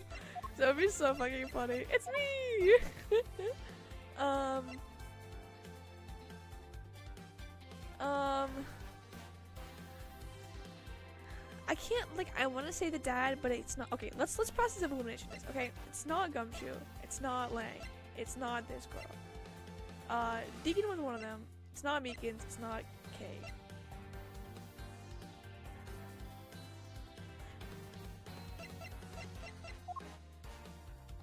That would be so fucking funny. It's me! I can't, like, I want to say the dad, but it's not. Okay, let's process of elimination this. Okay, it's not Gumshoe. It's not Lang. It's not this girl. Deacon was one of them. It's not Meekins. It's not Kay.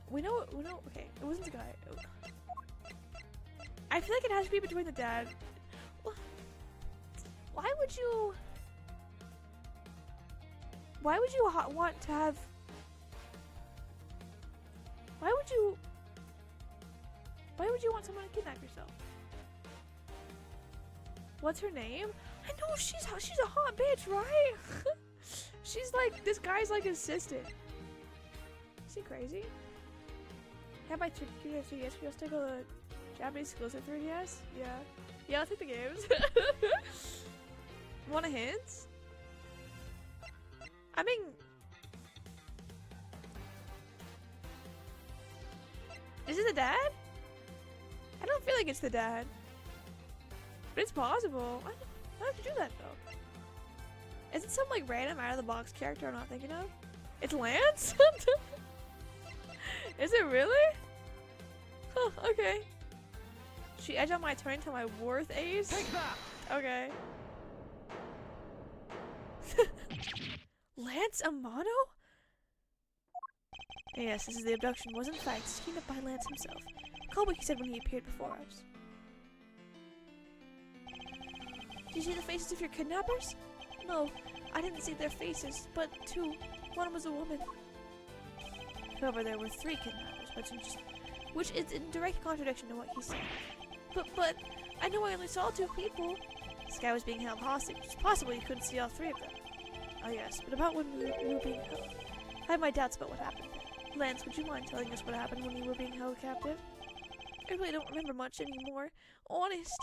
We know, okay, it wasn't the guy. I feel like it has to be between the dad. Why would you want to have, why would you want someone to kidnap yourself? What's her name? I know, she's a hot bitch, right? She's like, this guy's like assistant. Is he crazy? Have my 3DS? Can you take a Japanese exclusive 3DS? Yeah. Yeah, I'll take the games. Want a hint? I mean... Is it the dad? I don't feel like it's the dad. But it's possible. I have to do that though. Is it some like random out of the box character I'm not thinking of? It's Lance? Is it really? Huh, okay. She edged on my turn to my worth ace? Take that! Okay. Lance Amano? Yes, this is the abduction was in fact schemed up by Lance himself. Call what he said when he appeared before us. Did you see the faces of your kidnappers? No, I didn't see their faces, but 2. One was a woman. However, there were 3 kidnappers, which is in direct contradiction to what he said. But I know I only saw 2 people. This guy was being held hostage. It's possible you couldn't see all 3 of them. Oh yes, but about when you were being held. I have my doubts about what happened. Lance, would you mind telling us what happened when you were being held captive? I really don't remember much anymore. Honest.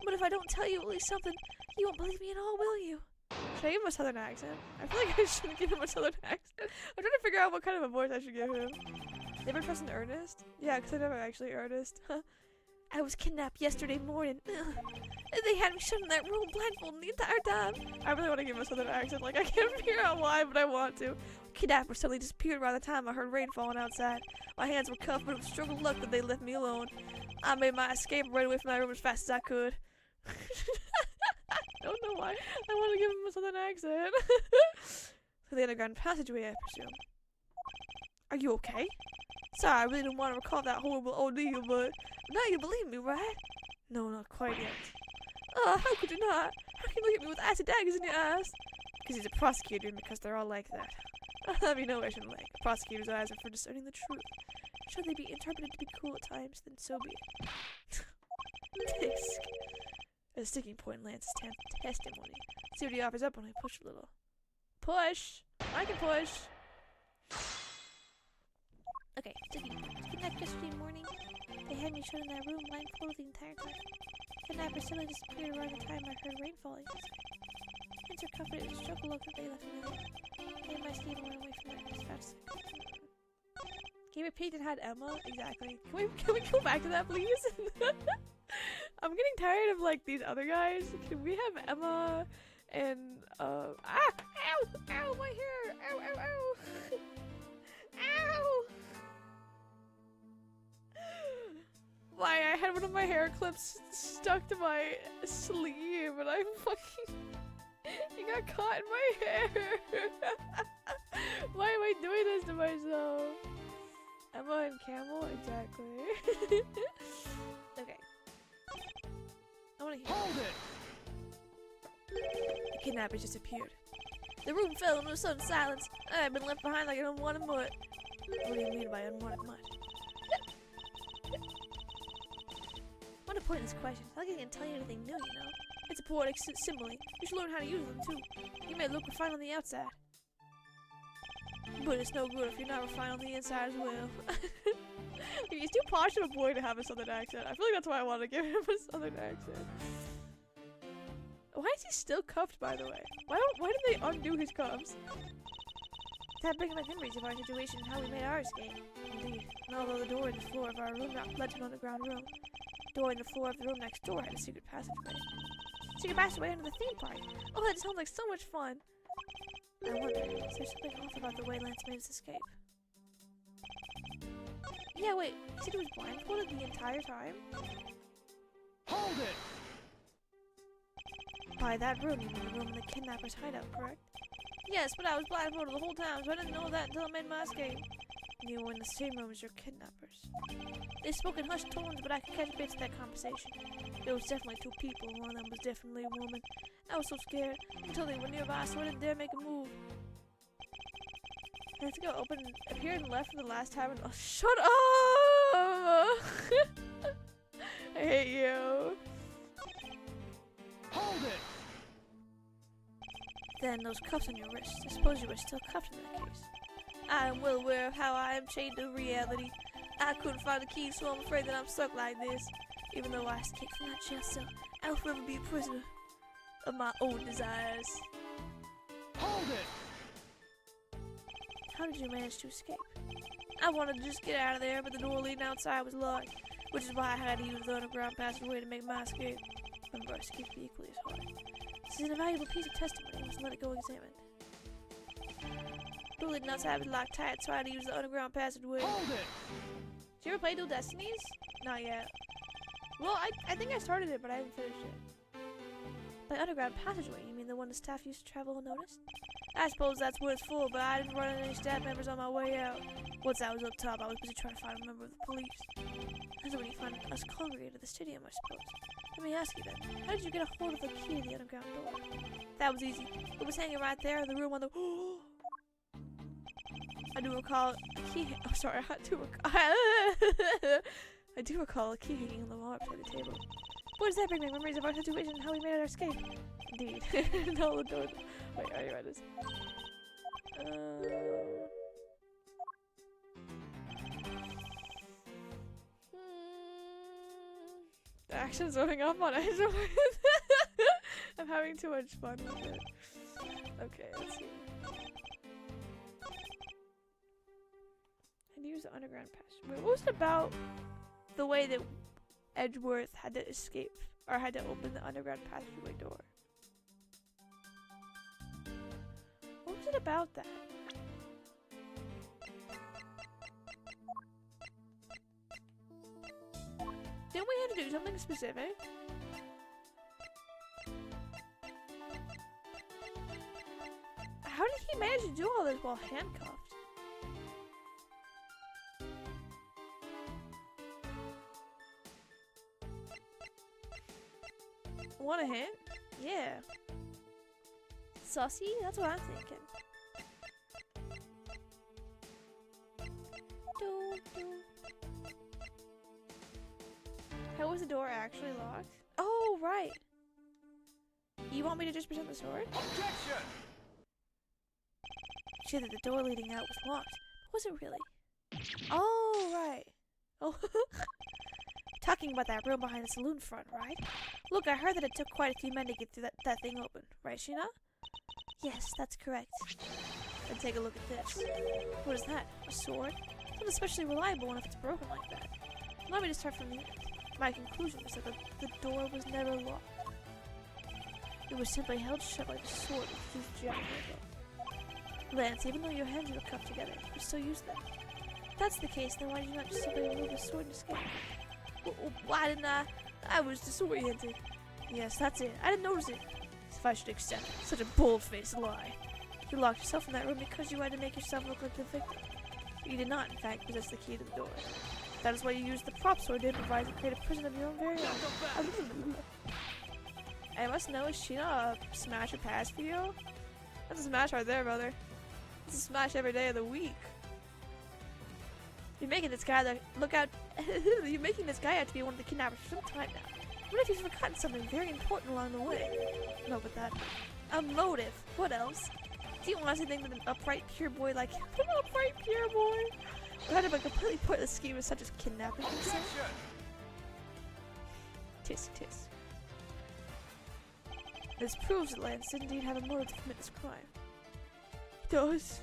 But if I don't tell you at least something, you won't believe me at all, will you? Should I give him a southern accent? I feel like I shouldn't give him a southern accent. I'm trying to figure out what kind of a voice I should give him. Never press an Ernest? Yeah, because I never actually Ernest. I was kidnapped yesterday morning. They had me shut in that room blindfolded the entire time. I really want to give him a southern accent. Like, I can't figure out why, but I want to. Kidnappers suddenly disappeared around the time I heard rain falling outside. My hands were cuffed, but it was struggle luck that they left me alone. I made my escape right away from my room as fast as I could. I don't know why. I want to give him a southern accent. To the underground passageway, I presume. Are you okay? Sorry, I really didn't want to recall that horrible ordeal, but now you believe me, right? No, not quite yet. How could you not? How can you look at me with acid daggers in your eyes? Because he's a prosecutor and because they're all like that. I'll have you know I shouldn't like. A prosecutor's eyes are for discerning the truth. Should they be interpreted to be cool at times, then so be it. Disc. A sticking point in Lance's testimony. See what he offers up when I push a little. Push! I can push! Okay, sticking point. Kidnapped yesterday morning. They had me shut in that room blindfolded the entire time. Kidnappers suddenly disappeared around the time I heard rain falling. Hands are covered in a struggle look that they left me alone. They must even run away from it as fast as I could. Can you repeat it had Emma? Exactly. Can we go back to that, please? I'm getting tired of like these other guys. Can we have Emma and ow! Ow! My hair! Ow! Ow! Ow! Ow! Why I had one of my hair clips stuck to my sleeve and I'm fucking you got caught in my hair. Why am I doing this to myself? Emma and Camel? Exactly. Okay. I wanna hear. Hold it! The kidnappers disappeared. The room fell into a sudden silence. I had been left behind like an unwanted mutt. What do you mean by unwanted mutt? What a pointless question. I don't think I can tell you anything new, you know? It's a poetic simile. You should learn how to use them too. You may look refined on the outside, but it's no good if you're not refined on the inside as well. He's too posh of a boy to have a southern accent. I feel like that's why I want to give him a southern accent. Why is he still cuffed, by the way? Why did they undo his cuffs? That brings back memories of our situation and how we made our escape. Indeed. And although the door in the floor of our room led to an underground room, the door in the floor of the room next door had a secret passageway. Secret passageway into the theme park. Oh, that sounds like so much fun. I wonder, is there something off about the way Lance made his escape? Yeah, wait, you said he was blindfolded the entire time? Hold it! By that room, you mean the room in the kidnapper's hideout, correct? Yes, but I was blindfolded the whole time, so I didn't know that until I made my escape. You were in the same room as your kidnappers. They spoke in hushed tones, but I could catch bits of that conversation. There was definitely two people, and one of them was definitely a woman. I was so scared until they were nearby, so I didn't dare make a move. I have to go open up here and left for the last time. And oh, shut up! I hate you. Hold it! Then those cuffs on your wrists. I suppose you were still cuffed in that case. I am well aware of how I am chained to reality. I couldn't find the key, so I'm afraid that I'm stuck like this. Even though I escaped from that jail cell, I'll forever be a prisoner of my own desires. Hold it! How did you manage to escape? I wanted to just get out of there, but the door leading outside was locked, which is why I had to use the underground passageway to make my escape. Remember, escape would be equally as hard. This is an invaluable piece of testimony. Let's let it go examined. The door leading outside was locked tight, so I had to use the underground passageway. Hold it! Did you ever play Dual Destinies? Not yet. Well, I think I started it, but I haven't finished it. By underground passageway, you mean the one the staff used to travel unnoticed? I suppose that's what it's for, but I didn't run into any staff members on my way out. Once I was up top, I was busy trying to find a member of the police. That's when you find us congregated at the stadium, I suppose. Let me ask you then, how did you get a hold of the key to the underground door? That was easy. It was hanging right there in the room on the... I do recall a key... Oh, sorry, I do recall a key hanging on the wall beside the table. What does that bring me? Memories of our situation and how we made our escape? Indeed. No, the door... Wait, I already read this. The action's running off on it. I'm having too much fun with it. Okay, let's see. I'd use the underground passage. Wait, what was it about the way that Edgeworth had to escape, or had to open the underground passageway door? What was it about that? Didn't we have to do something specific? How did he manage to do all this while handcuffed? Want a hint? Yeah. Sussy? That's what I'm thinking. How was the door actually locked? Oh, right. You want me to just present the sword? Objection! She said that the door leading out was locked. But was it really? Oh, right. Oh, talking about that room behind the saloon front, right? Look, I heard that it took quite a few men to get through that thing open. Right, Sheena? Yes, that's correct. Then take a look at this. What is that? A sword? It's not especially reliable one if it's broken like that. Let me just start from the end. My conclusion was that the door was never locked. It was simply held shut like a sword with used geometry. Lance, even though your hands were cuffed together, you still use them. If that's the case, then why did you not just simply remove the sword and escape? Why didn't I? I was disoriented. Yes, that's it. I didn't notice it. As if I should accept such a bold-faced lie. You locked yourself in that room because you had to make yourself look like the victim. You did not, in fact, possess the key to the door. That is why you used the prop sword to improvise and create a prison of your own very own. I must know, is Sheena a smash or pass for you? That's a smash right there, brother. It's a smash every day of the week. You're making this guy look out. You're making this guy out to be one of the kidnappers for some time now. What if you've forgotten something very important along the way? No, but that. A motive. What else? Do you honestly think that an upright, pure boy like an upright, pure boy would have a completely pointless scheme such as kidnapping himself? Objection! Tisk tisk. This proves that Lance did indeed have a motive to commit this crime. He does.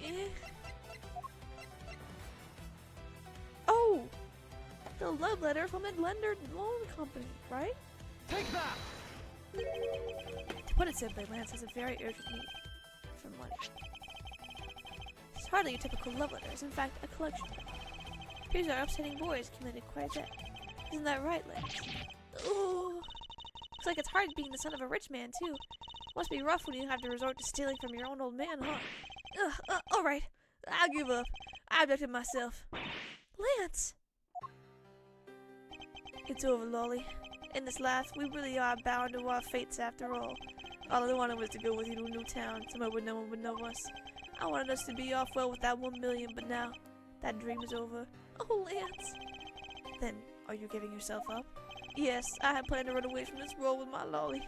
Eh. Oh! The love letter from Midlander Loan Company, right? Take that! To put it simply, Lance has a very urgent need for money. It's hardly your typical love letter. It's in fact a collection. Here's our upsetting boy has committed quite a debt. Isn't that right, Lance? Ooh. Looks like it's hard being the son of a rich man, too. Must be rough when you have to resort to stealing from your own old man, huh? Alright. I'll give up. I abducted myself. Lance! It's over, Lolly. In this life, we really are bound to our fates after all. All I wanted was to go with you to a new town, somewhere where no one would know us. I wanted us to be off well with that 1 million, but now, that dream is over. Oh, Lance! Then, are you giving yourself up? Yes, I had planned to run away from this world with my Lolly.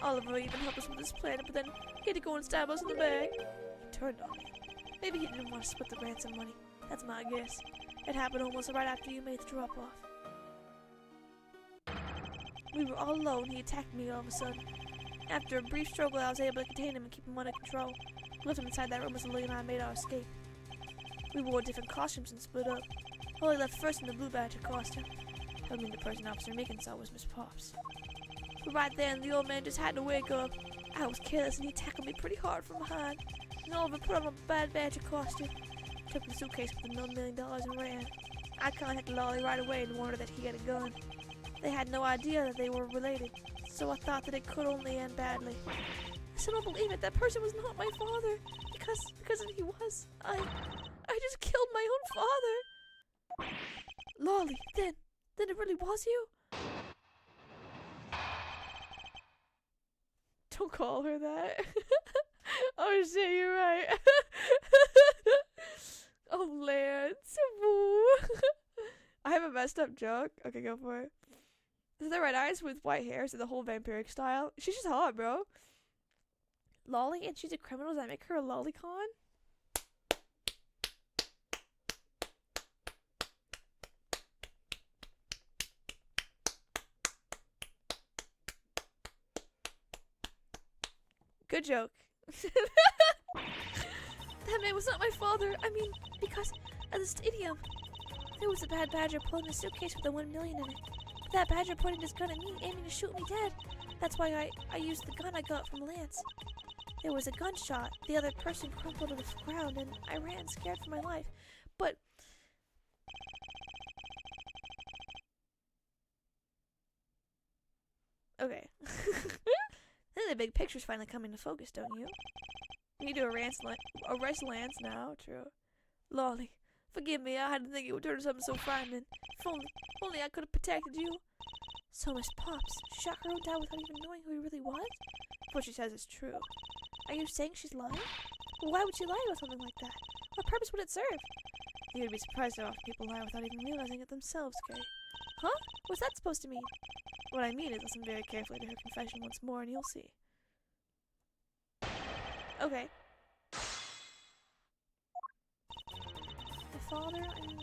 Oliver even helped us with this plan, but then he had to go and stab us in the bag. He turned on me. Maybe he didn't want to split the ransom money. That's my guess. It happened almost right after you made the drop-off. We were all alone. He attacked me all of a sudden. After a brief struggle, I was able to contain him and keep him under control. We left him inside that room as Lily and I made our escape. We wore different costumes and split up. Lily left first in the Blue Badger costume. I mean, the person Officer Meekin saw was Miss Pops. But right then, the old man just had to wake up. I was careless and he tackled me pretty hard from behind. And Oliver put on a Bad Badger costume. Took the suitcase with the $1 million and ran. I contacted Lolly right away and warned her that he had a gun. They had no idea that they were related, so I thought that it could only end badly. I still don't believe it. That person was not my father. Because if he was, I just killed my own father. Lolly, then it really was you? Don't call her that. Oh shit, you're right. Oh, Lance. I have a messed up joke. Okay, go for it. Is that red eyes with white hair, so the whole vampiric style? She's just hot, bro. Lolly, and she's a criminal. Does that make her a lolicon? Good joke. That man was not my father. I mean, because at the stadium, there was a Bad Badger pulling a suitcase with the 1 million in it. But that badger pointed his gun at me, aiming to shoot me dead. That's why I used the gun I got from Lance. There was a gunshot. The other person crumpled to the ground, and I ran, scared for my life. But... okay. Then the big picture's finally coming to focus, don't you? We need to arrest Lance now, true. Lolly, forgive me, I had to think it would turn to something so frightening. If only I could have protected you. So Miss Pops shot her own dad without even knowing who he really was? What she says is true. Are you saying she's lying? Well, why would she lie about something like that? What purpose would it serve? You'd be surprised how often people lie without even realizing it themselves, Kay. Huh? What's that supposed to mean? What I mean is listen very carefully to her confession once more and you'll see. Okay. The father, I mean,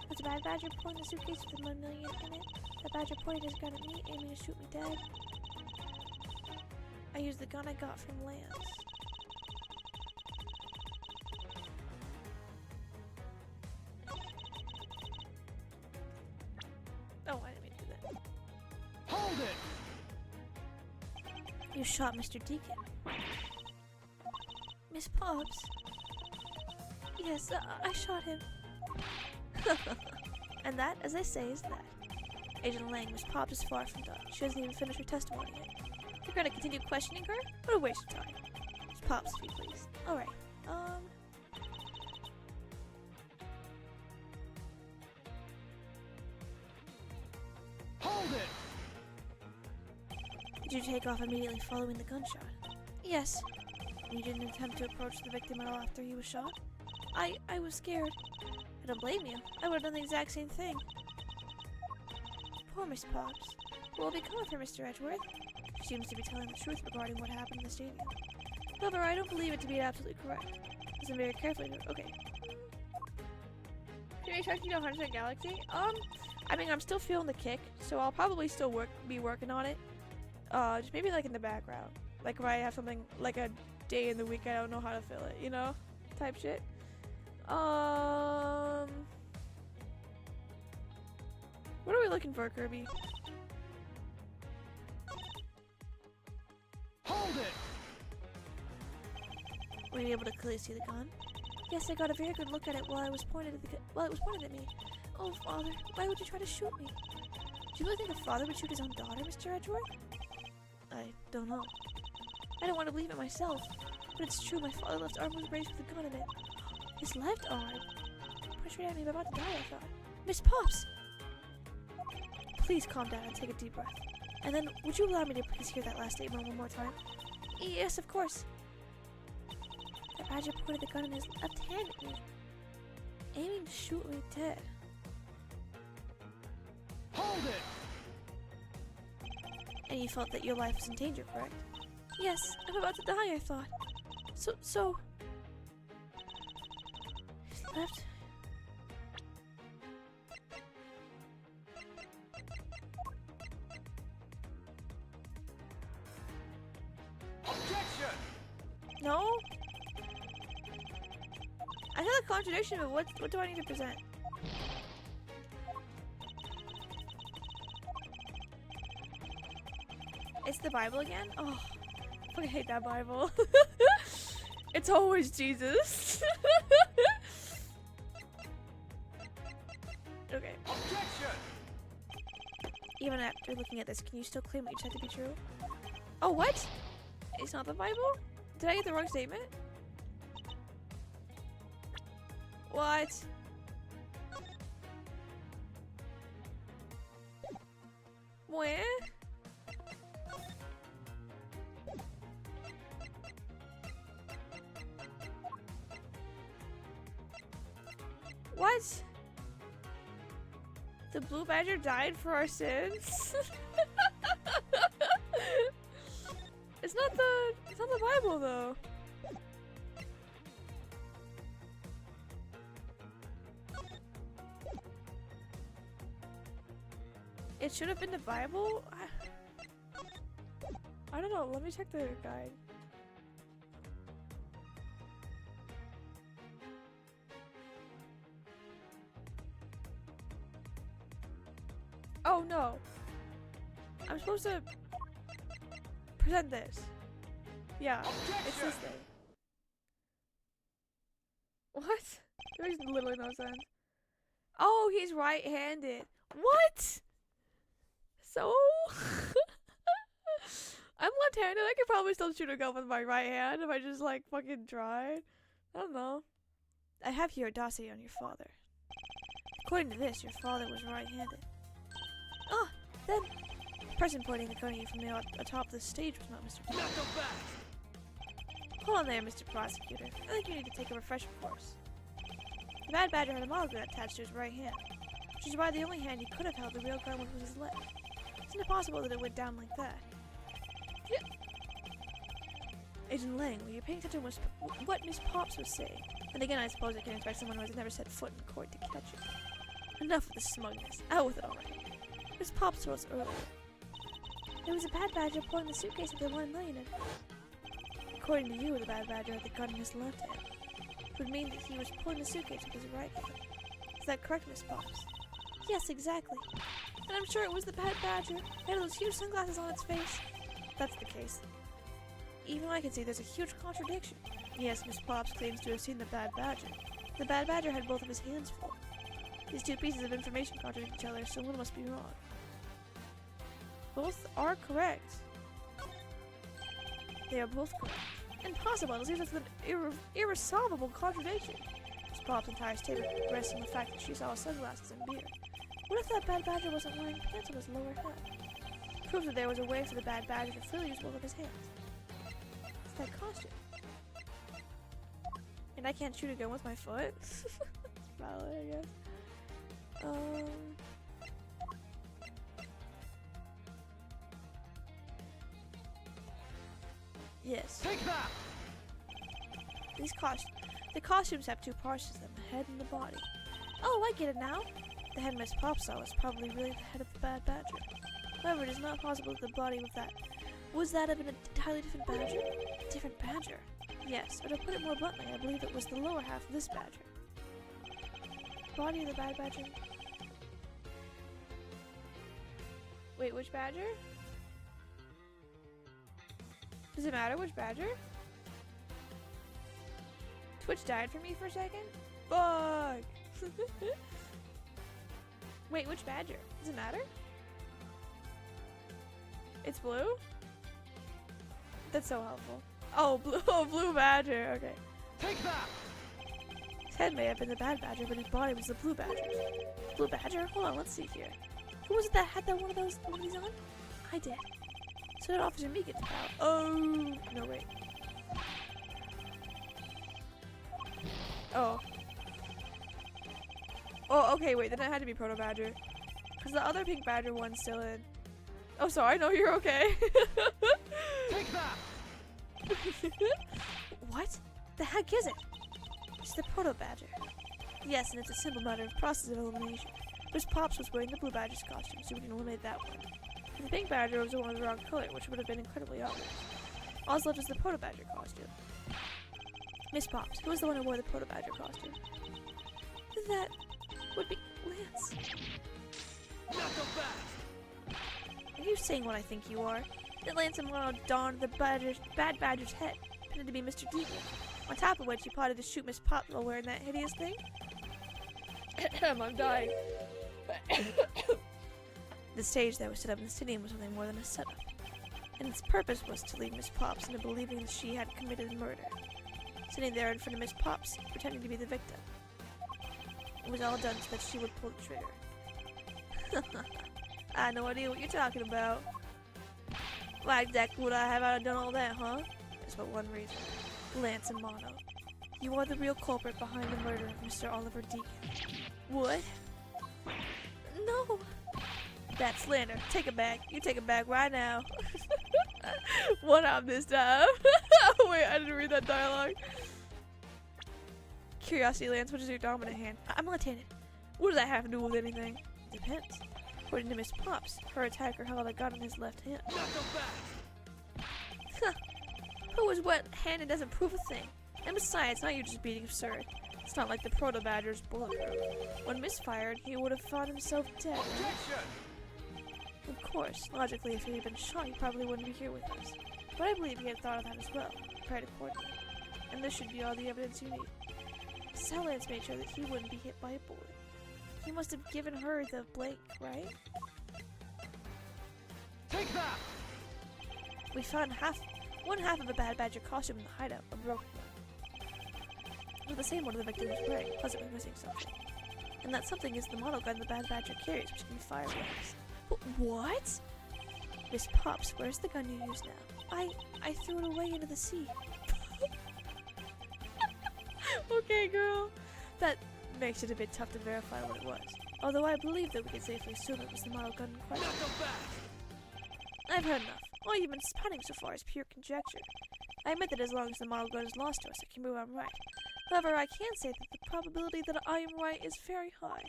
was a Bad Badger pulling the suitcase with the 1 million in it. The badger pointed his gun at me, aiming to shoot me dead. I used the gun I got from Lance. Oh, I didn't mean to do that. Hold it! You shot Mr. Deacon. Miss Pops. Yes, I shot him. And that, as they say, is that. Agent Lang, Miss Pops is far from done. She hasn't even finished her testimony yet. You're gonna continue questioning her? What a waste of time. Miss Pops, if you please. Alright, Hold it! Did you take off immediately following the gunshot? Yes. You didn't attempt to approach the victim at all after he was shot? I was scared. I don't blame you. I would have done the exact same thing. Poor Miss Pops. What will become of her, Mr. Edgeworth? She seems to be telling the truth regarding what happened in the stadium. However, I don't believe it to be absolutely correct. Listen very carefully to— okay. Can you expect you to 100% Galaxy? I mean, I'm still feeling the kick, so I'll probably still be working on it. Just maybe like in the background. Like if I have something, like a day in the week I don't know how to fill it, you know? Type shit. What are we looking for, Kirby? Hold it! Were you able to clearly see the gun? Yes, I got a very good look at it while it was pointed at me. Oh, Father, why would you try to shoot me? Do you really think a father would shoot his own daughter, Mr. Edgeworth? I don't know. I don't want to believe it myself, but it's true. My father's left arm was raised with a gun in it. His left arm? Pushed right at me, I'm about to die, I thought. Miss Pops! Please calm down and take a deep breath. And then, would you allow me to please hear that last statement one more time? Yes, of course. The badger pointed the gun in his left hand at me, aiming to shoot me dead. Hold it! And you felt that your life was in danger, correct? Yes, I'm about to die, I thought. So... His left... Objection! No? I feel a contradiction, but what do I need to present? It's the Bible again? Oh, I fucking hate that Bible. It's always Jesus. Okay. Objection! Even after looking at this, can you still claim what you said to be true? Oh, what? It's not the Bible? Did I get the wrong statement? What? Where? What? The blue badger died for our sins? It's not the Bible though. It should have been the Bible? I don't know, let me check the guide. Oh no. I'm supposed to present this. Yeah, it's this thing. What? There makes literally no sense. Oh, he's right-handed. What? So? I'm left-handed. I could probably still shoot a gun with my right hand if I just like fucking tried. I don't know. I have here a dossier on your father. According to this, your father was right-handed. Ah, then the person pointing the gun at you from the atop the stage was not Mr. Pops. Knuckle back! Hold on there, Mr. Prosecutor. I think you need to take a refresher course. The Bad Badger had a monogram attached to his right hand, which is why the only hand he could have held the real gun with was his left. Isn't it possible that it went down like that? Yeah. Agent Lang, were you paying attention to what Miss Pops was saying? And again, I suppose I can expect someone who has never set foot in court to catch it. Enough with the smugness. Out with it already. Miss Pops told us earlier. There was a Bad Badger pulling the suitcase with the 1 million in it. According to you, the Bad Badger had the gun in his left hand. It would mean that he was pulling the suitcase with his right hand. Is that correct, Miss Pops? Yes, exactly. And I'm sure it was the Bad Badger. It had those huge sunglasses on its face. That's the case. Even I can see there's a huge contradiction. Yes, Miss Pops claims to have seen the Bad Badger. The Bad Badger had both of his hands full. These two pieces of information contradict each other, so one must be wrong. Both are correct. They are both correct. Impossible. It seems like an irresolvable contradiction. Miss Pop's entire statement rests on the fact that she saw his sunglasses and beard. What if that Bad Badger wasn't wearing pants on his lower half? Proves that there was a way for the Bad Badger to freely use both of his hands. It's that costume. And I can't shoot a gun with my foot? That's valid, I guess. Yes. Take that! The costumes have two parts to them, the head and the body. Oh, I get it now. The head Miss Popsaw was probably really the head of the Bad Badger. However, it is not possible that the body of that was that of an entirely different badger. Different badger? Yes, or to put it more bluntly, I believe it was the lower half of this badger. Body of the Bad Badger. Wait, which badger? Does it matter which badger? Twitch died for me for a second? Fuck! Wait, which badger? Does it matter? It's blue? That's so helpful. Oh, blue, oh, blue badger, okay. Take that! His head may have been the Bad Badger, but his body was the blue badger. Blue badger? Hold on, let's see here. Who was it that had that one of these on? I did. So did Officer Meegan's pal. Oh, no, wait. Oh. Oh, okay, wait, then it had to be Proto Badger. Because the other pink badger one's still in. Oh, sorry, no, you're okay. Take that! What? The heck is it? It's the Proto Badger. Yes, and it's a simple matter of process of elimination. Miss Pops was wearing the blue badger's costume, so we can eliminate that one. And the pink badger was the one with the wrong color, which would have been incredibly obvious. All left is the Proto Badger costume. Miss Pops, who was the one who wore the Proto Badger costume? That would be Lance. Not so fast! Are you saying what I think you are? That Lance and Mono donned the Bad Badger's head, pretended to be Mr. Deacon, on top of which he plotted to shoot Miss Pops while wearing that hideous thing? I'm dying. The stage that was set up in the stadium was nothing more than a setup, and its purpose was to lead Miss Pops into believing that she had committed murder, sitting there in front of Miss Pops, pretending to be the victim. It was all done so that she would pull the trigger. I have no idea what you're talking about. Why exactly would I have done all that, huh? There's but one reason. Lance and Mono. You are the real culprit behind the murder of Mr. Oliver Deacon. What? No! That's slander. Take it back. You take it back right now. One up this time. Oh, wait, I didn't read that dialogue. Curiosity, Lance, what is your dominant hand? I'm left-handed. What does that have to do with anything? Depends. According to Miss Pops, her attacker held a gun in his left hand. Not so fast! Who is wet-handed doesn't prove a thing. And besides, now you're just being absurd. It's not like the Proto Badger's bulletproof. When misfired, he would have found himself dead. Objection! Of course, logically, if he had been shot, he probably wouldn't be here with us. But I believe he had thought of that as well, prepared accordingly. And this should be all the evidence you need. Lance made sure that he wouldn't be hit by a bullet. He must have given her the blank, right? Take that! We found one half of a Bad Badger costume in the hideout, a broken one. With the same one the victim was wearing, possibly missing something. And that something is the model gun the Bad Badger carries, which can fire bullets. What? Miss Pops, where's the gun you use now? I threw it away into the sea. Okay, girl. That makes it a bit tough to verify what it was. Although I believe that we can safely assume it was the model gun in question. Not so fast! I've heard enough. All you've been spouting so far is pure conjecture. I admit that as long as the model gun is lost to us, I can prove I'm right. However, I can say that the probability that I am right is very high.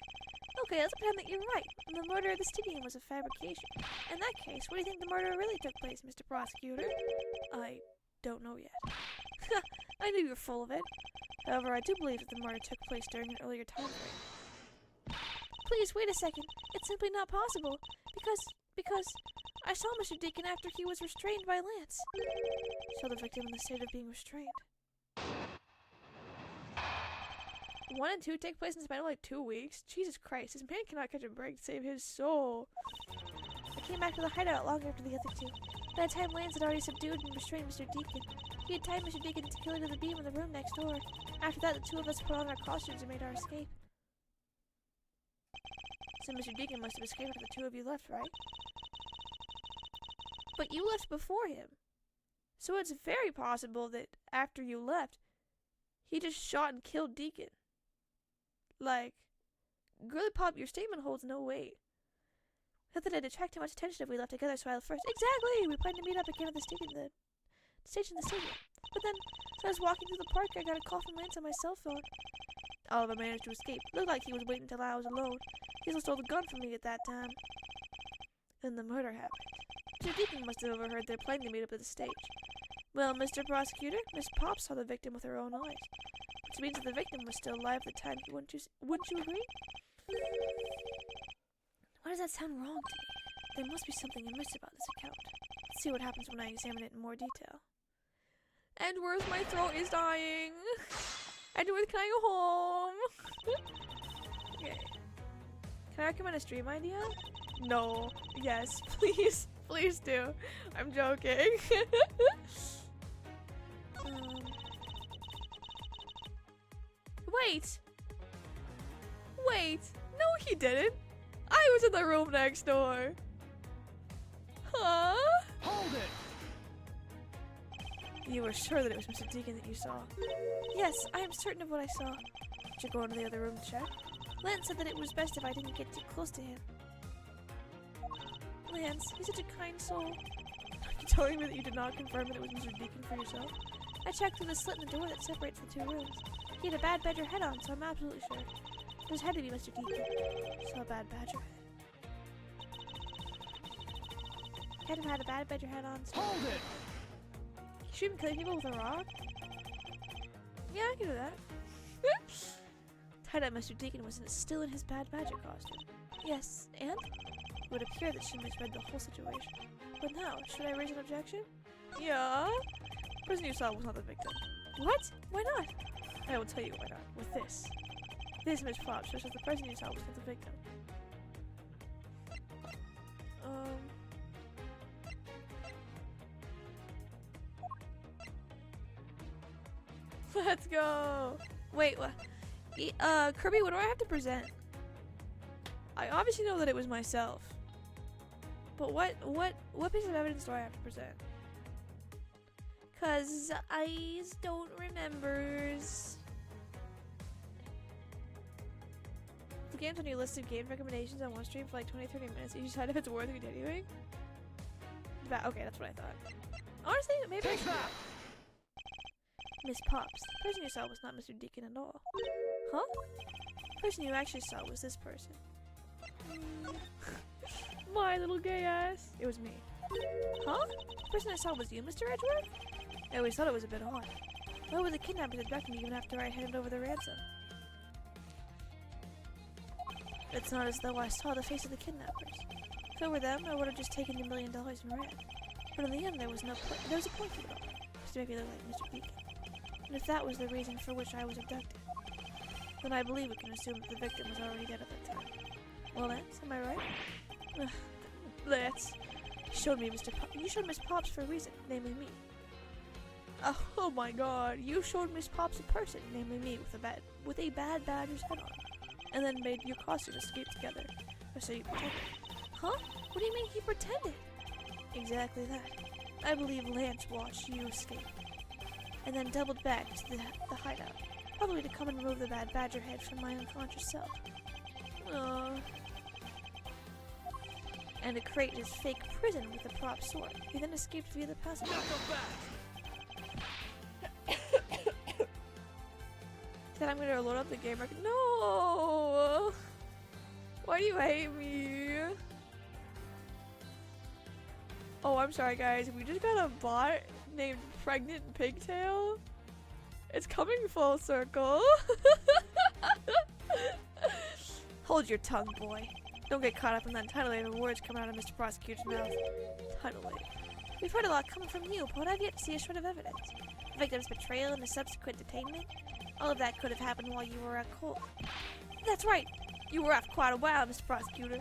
Okay, let's pretend that you're right, and the murder of the stadium was a fabrication. In that case, what do you think the murder really took place, Mr. Prosecutor? I don't know yet. I knew you were full of it. However, I do believe that the murder took place during an earlier time frame. Please, wait a second. It's simply not possible. Because I saw Mr. Deacon after he was restrained by Lance. Saw the victim in the state of being restrained. 1 and 2 take place in the span of like 2 weeks? Jesus Christ, this man cannot catch a break to save his soul. I came back to the hideout long after the other two. By the time Lance had already subdued and restrained Mr. Deacon, he had tied Mr. Deacon to kill into the beam in the room next door. After that, the two of us put on our costumes and made our escape. So Mr. Deacon must have escaped after the two of you left, right? But you left before him. So it's very possible that after you left, he just shot and killed Deacon. Like, Girly Pop, your statement holds no weight. Not that I'd attract too much attention if we left together, so I left first. Exactly! We plan to meet up again at the staged in the stadium. But then, as I was walking through the park, I got a call from Lance on my cell phone. Oliver managed to escape. Looked like he was waiting until I was alone. He also stole the gun from me at that time. Then the murder happened. Mr. Deacon must have overheard their plan they made up at the stage. Well, Mr. Prosecutor, Miss Pop saw the victim with her own eyes, which means that the victim was still alive at the time. Wouldn't you agree? Why does that sound wrong to me? There must be something amiss about this account. Let's see what happens when I examine it in more detail. Edward, my throat is dying. Edward, can I go home? Okay. Can I recommend a stream idea? No. Yes, please. Please do. I'm joking. Wait. Wait. No, he didn't. I was in the room next door. Huh? Hold it! You were sure that it was Mr. Deacon that you saw? Yes, I am certain of what I saw. Did you go into the other room to check? Lance said that it was best if I didn't get too close to him. Lance, he's such a kind soul. Are you telling me that you did not confirm that it was Mr. Deacon for yourself? I checked through the slit in the door that separates the two rooms. He had a bad badger head on, so I'm absolutely sure. This had to be Mr. Deacon. So a bad badger head. Had him had a bad badger head on. So Hold it! shoot and kill people with a rock? Yeah, I can do that. Tied up Mr. Deacon was still in his bad badger costume. Yes, and? It would appear that she misread the whole situation. But now, should I raise an objection? Yeah? The person you saw was not the victim. What? Why not? I will tell you why not. With this. This Miss Pop shows that the person you saw was not the victim. Let's go! Wait, what? Kirby, what do I have to present? I obviously know that it was myself. But what piece of evidence do I have to present? 'Cause I don't remembers. The game's on your list of game recommendations on one stream for like 20-30 minutes. You decide if it's worth continuing? Okay, that's what I thought. Honestly, maybe I Take should. that! Miss Pops, the person you saw was not Mr. Deacon at all. Huh? The person you actually saw was this person. My little gay ass. It was me. Huh? The person I saw was you, Mr. Edgeworth? I always thought it was a bit odd. Why would the kidnappers abduct me even after I handed over the ransom? It's not as though I saw the face of the kidnappers. If it were them, I would have just taken the $1 million and ran. But in the end, there was a point to it all. Just to make me look like Mr. Deacon. And if that was the reason for which I was abducted, then I believe we can assume that the victim was already dead at that time. Well, Lance, am I right? Lance, you showed Miss Pops for a reason, namely me. Oh my God, you showed Miss Pops a person, namely me, with a bad badger's head on, and then made your costume escape together, or so you pretended. Huh? What do you mean he pretended? Exactly that. I believe Lance watched you escape, and then doubled back to the hideout, probably to come and remove the bad badger head from my unconscious self. And to create his fake prison with a prop sword. He then escaped via the passage. Knock him back! Said I'm gonna load up the game record. No! Why do you hate me? Oh, I'm sorry guys. We just got a bot named Pregnant Pigtail. It's coming full circle. Hold your tongue, boy. Don't get caught up in that tidal wave of words coming out of Mr. Prosecutor's mouth. Tidal wave. We've heard a lot coming from you, but I've yet to see a shred of evidence. The victim's betrayal and the subsequent detainment. All of that could have happened while you were at court. That's right! You were off quite a while, Mr. Prosecutor.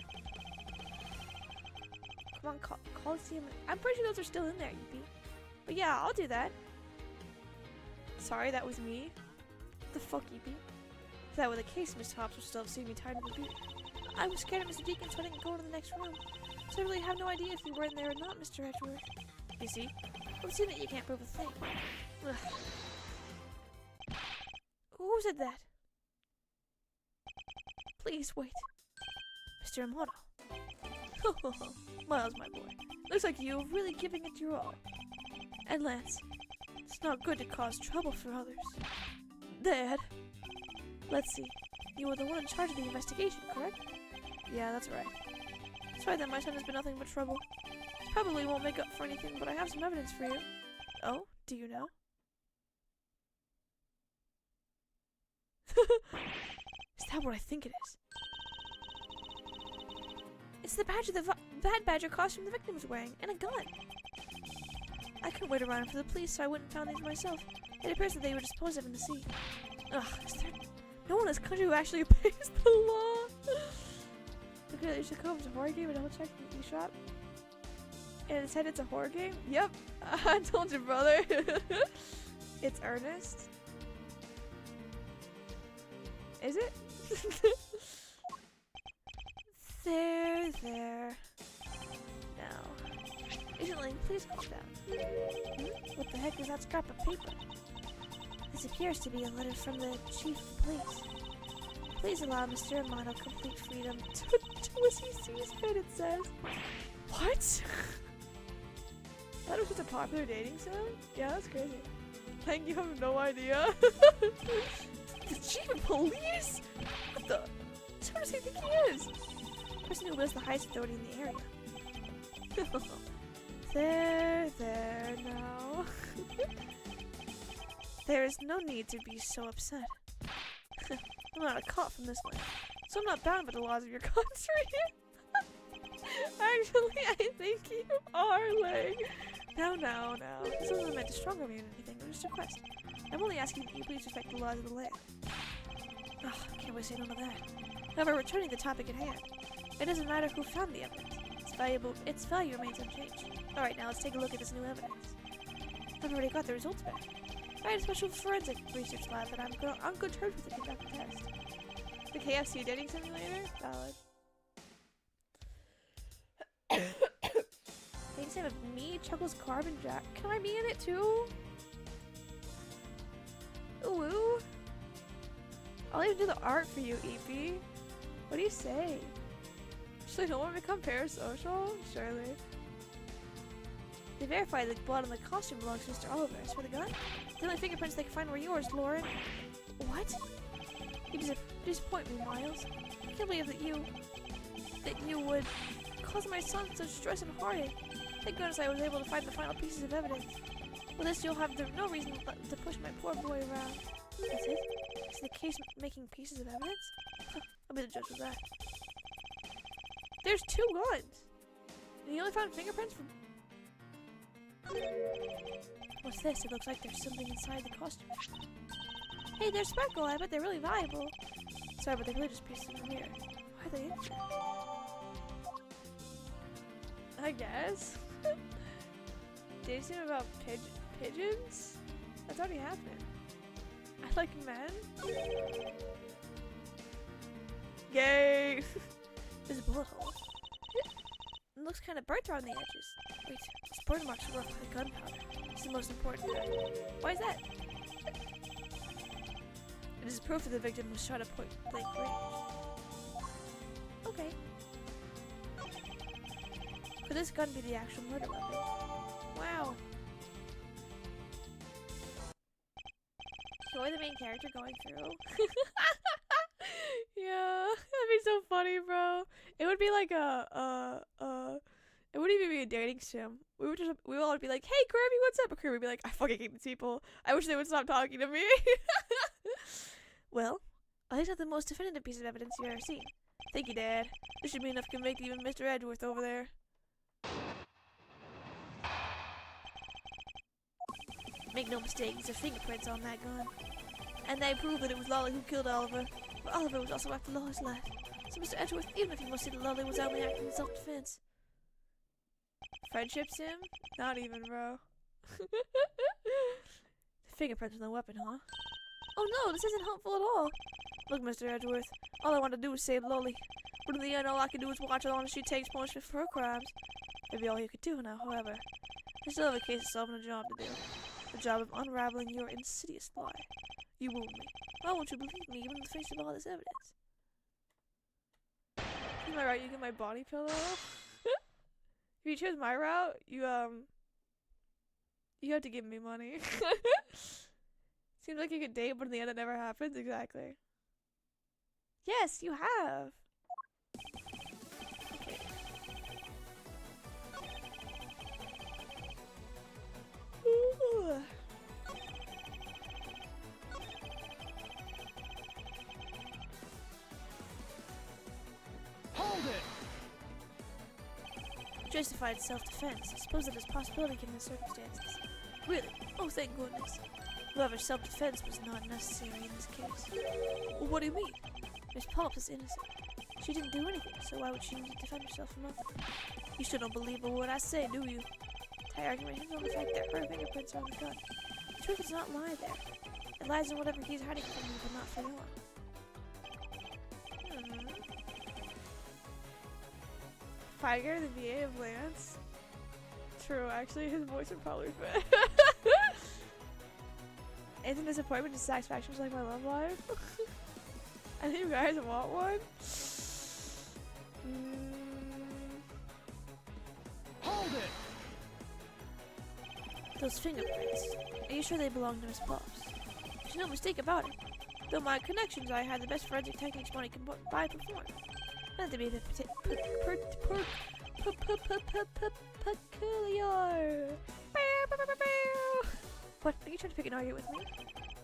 Come on, Coliseum. I'm pretty sure those are still in there, Yippee. But yeah, I'll do that. Sorry, that was me. What the fuck, Yippee? If that were the case, Miss Hobbs would still have seen me tied to the beat. I was scared of Mr. Deacon, so I didn't go to the next room. So I really have no idea if you were in there or not, Mr. Edgeworth. You see? I've seen that you can't prove a thing. Ugh. Who said that? Please wait. Mr. Amato. Miles, my boy. Looks like you're really giving it your all. And Lance, it's not good to cause trouble for others. Dad, let's see. You were the one in charge of the investigation, correct? Yeah, that's right. That's right then, my son has been nothing but trouble. This probably won't make up for anything, but I have some evidence for you. Oh, do you know? Is that what I think it is? It's the badge of the Bad Badger costume the victim was wearing, and a gun. I couldn't wait around for the police, so I went and found these myself. It appears that they were disposed of in the sea. Ugh, is there no one in this country who actually obeys the law? Okay, you should come to a horror game and double check the eShop. And it said it's a horror game? Yep, I told you, brother. It's Ernest. Is it? There. Now, Agent Lang, please calm down. What the heck is that scrap of paper? This appears to be a letter from the chief of police. Please allow Mr. Amato complete freedom to do as he sees fit, it says. What? That was just a popular dating sim? Yeah, that's crazy. Lang, you have no idea. The chief of police? What the? Who does he think he is? The person who wields the highest authority in the area. There now. There is no need to be so upset. I'm not a cop from this land, so I'm not bound by the laws of your country. Actually, I think you are, Lang. Now. This isn't meant to strong me or anything, but just a request. I'm only asking that you please respect the laws of the land. Ugh, can't wait to say none of that. However, returning to the topic at hand, it doesn't matter who found the evidence. Its value remains unchanged. Alright, now let's take a look at this new evidence. I've already got the results back. I had a special forensic research lab that I'm on good terms with to conduct the test. The KFC dating simulator? Valid. Dating sim of me, Chuckles, Carbon Jack. Can I be in it too? Ooh. I'll even do the art for you, EP. What do you say? Actually, don't want to become parasocial? Surely. They verified the blood on the costume belongs to Mr. Oliver. As for the gun, the only fingerprints they can find were yours, Lauren. What? You disappoint me, Miles. I can't believe that you would cause my son such stress and heartache. Thank goodness I was able to find the final pieces of evidence. With this, you'll have no reason to push my poor boy around. That's it? Is the case making pieces of evidence? I'll be the judge of that. There's 2 guns! And you only found fingerprints from... What's this? It looks like there's something inside the costume. Hey, there's Sparkle! I bet they're really valuable. Sorry, but they're really just pieces of mirror. Why are they in here? I guess. Did you see about pigeons? That's already happened. I like men. Gay! There's a bullet hole. It looks kind of burnt around the edges. Wait, these burn marks will look like gunpowder. It's the most important part. Why is that? It is proof that the victim was shot at point blank range. Okay. Could this gun be the actual murder weapon? Wow. You're the main character going through. Yeah, that'd be so funny, bro. It would be like it wouldn't even be a dating sim. We all would be like, hey, Kirby, what's up? But Kirby would be like, I fucking hate these people. I wish they would stop talking to me. Well, I think that's the most definitive piece of evidence you've ever seen. Thank you, Dad. This should be enough to convict even Mr. Edgeworth over there. Make no mistake, there's fingerprints on that gun. And they prove that it was Lolly who killed Oliver. But Oliver was also after Lolly's life. So Mr. Edgeworth, even if you must say that Lolly was only acting in self-defense. Friendship sim? Not even, bro. Fingerprints on the weapon, huh? Oh no, this isn't helpful at all. Look, Mr. Edgeworth, all I want to do is save Lolly. But in the end, all I can do is watch how long she takes punishment for her crimes. Maybe all you could do now, however. I still have a case of solving a job to do. The job of unraveling your insidious lie. You wound me. Why won't you believe me, even in the face of all this evidence? Am I right? You get my body pillow? If you choose my route, you You have to give me money. Seems like you could date, but in the end it never happens. Exactly. Yes, you have. Okay. Ooh. Hold it! Justified self-defense. I suppose that is a possibility given the circumstances. Really? Oh, thank goodness. However, self-defense was not necessary in this case. Well, what do you mean? Miss Pops is innocent. She didn't do anything, so why would she need to defend herself from nothing? You still don't believe a word I say, do you? My argument hinges on the fact that her fingerprints are on the gun. The truth does not lie there. It lies in whatever he's hiding from you, but not for long. Figer, the VA of Lance. True, actually, his voice would probably fit. Instant disappointment and satisfaction is like my love life. I think you guys want one. Hold it! Those fingerprints. Are you sure they belong to Miss Pops? There's no mistake about it. Though my connections, I had the best forensic techniques money can buy before. Not to be the peculiar. What? Are you trying to pick an argument with me?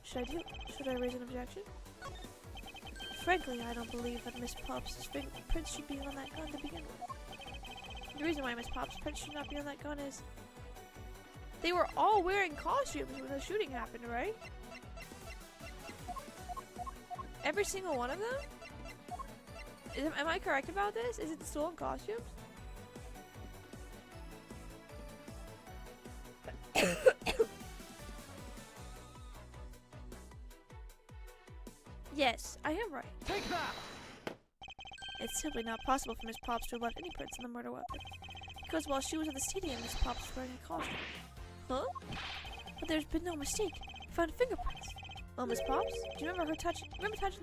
Should I do? Should I raise an objection? Frankly, I don't believe that Miss Pops' fingerprints should be on that gun to begin with. The reason why Miss Pops' prints should not be on that gun is they were all wearing costumes when the shooting happened, right? Every single one of them? Am I correct about this? Is it still in costumes? Yes, I am right. Take that! It's simply not possible for Miss Pops to have left any prints on the murder weapon. Because while she was at the stadium, Miss Pops was wearing a costume. Huh? But there's been no mistake. I found fingerprints. Oh, Miss Pops? Do you remember touching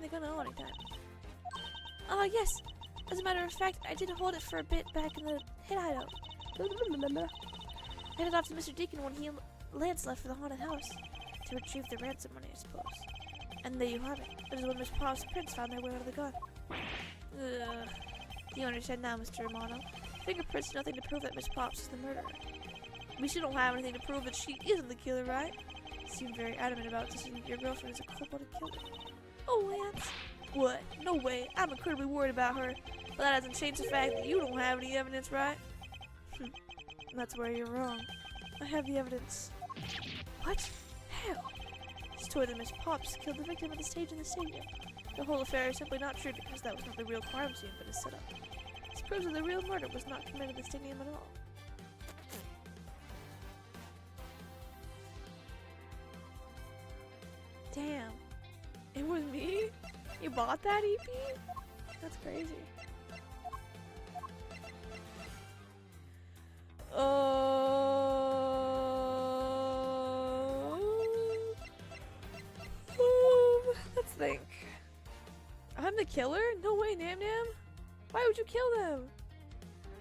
the gun at all any time? Yes. As a matter of fact, I did hold it for a bit back in the hit hideout. I handed off to Mr. Deacon when he and Lance left for the haunted house to retrieve the ransom money, I suppose. And there you have it. That is when Miss Pops' prints found their way out of the gun. Ugh. You understand now, Mr. Romano. Fingerprints are nothing to prove that Miss Pops is the murderer. We still don't have anything to prove that she isn't the killer, right? You seem very adamant about dissing your girlfriend as a cold-blooded killer. Oh, Lance. What? No way. I'm incredibly worried about her. But that doesn't change the fact that you don't have any evidence, right? That's where you're wrong. I have the evidence. What? How? It's told that Miss Pops killed the victim at the stage in the stadium. The whole affair is simply not true because that was not the real crime scene, but a setup. This proves that the real murder was not committed at the stadium at all. Damn. It was me? You bought that EP? That's crazy. Let's think. I'm the killer? No way, Nam Nam. Why would you kill them?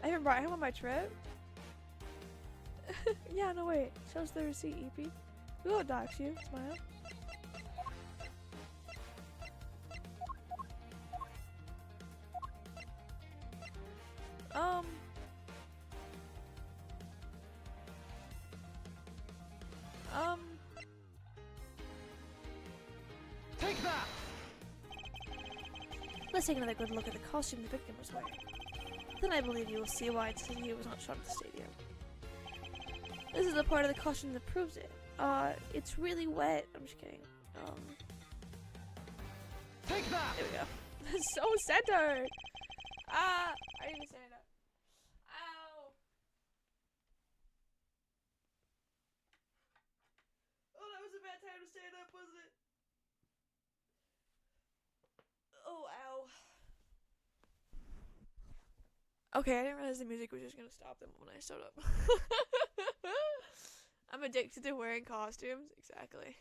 I even brought him on my trip. Yeah, no way. Shows the receipt, EP. We won't dox you. Smile. Take that! Let's take another good look at the costume the victim was wearing. Then I believe you will see why it said he was not shot at the stadium. This is the part of the costume that proves it. It's really wet. I'm just kidding. Take that! There we go. So centered! I need to stand up. Ow! Oh, that was a bad time to stand up, wasn't it? Oh, ow. Okay, I didn't realize the music was just gonna stop them when I stood up. I'm addicted to wearing costumes. Exactly.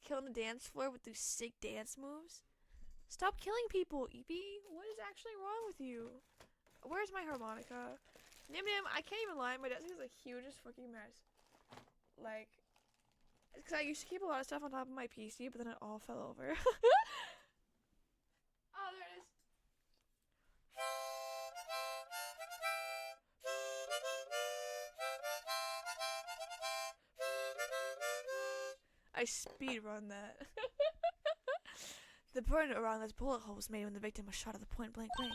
Killing the dance floor with these sick dance moves. Stop killing people, Eepy. What is actually wrong with you? Where's my harmonica? Nim Nim, I can't even lie. My desk is the hugest fucking mess. like, because I used to keep a lot of stuff on top of my PC, but then it all fell over. Oh, there it is. I speedrun that. The burn around this bullet hole was made when the victim was shot at the point-blank range.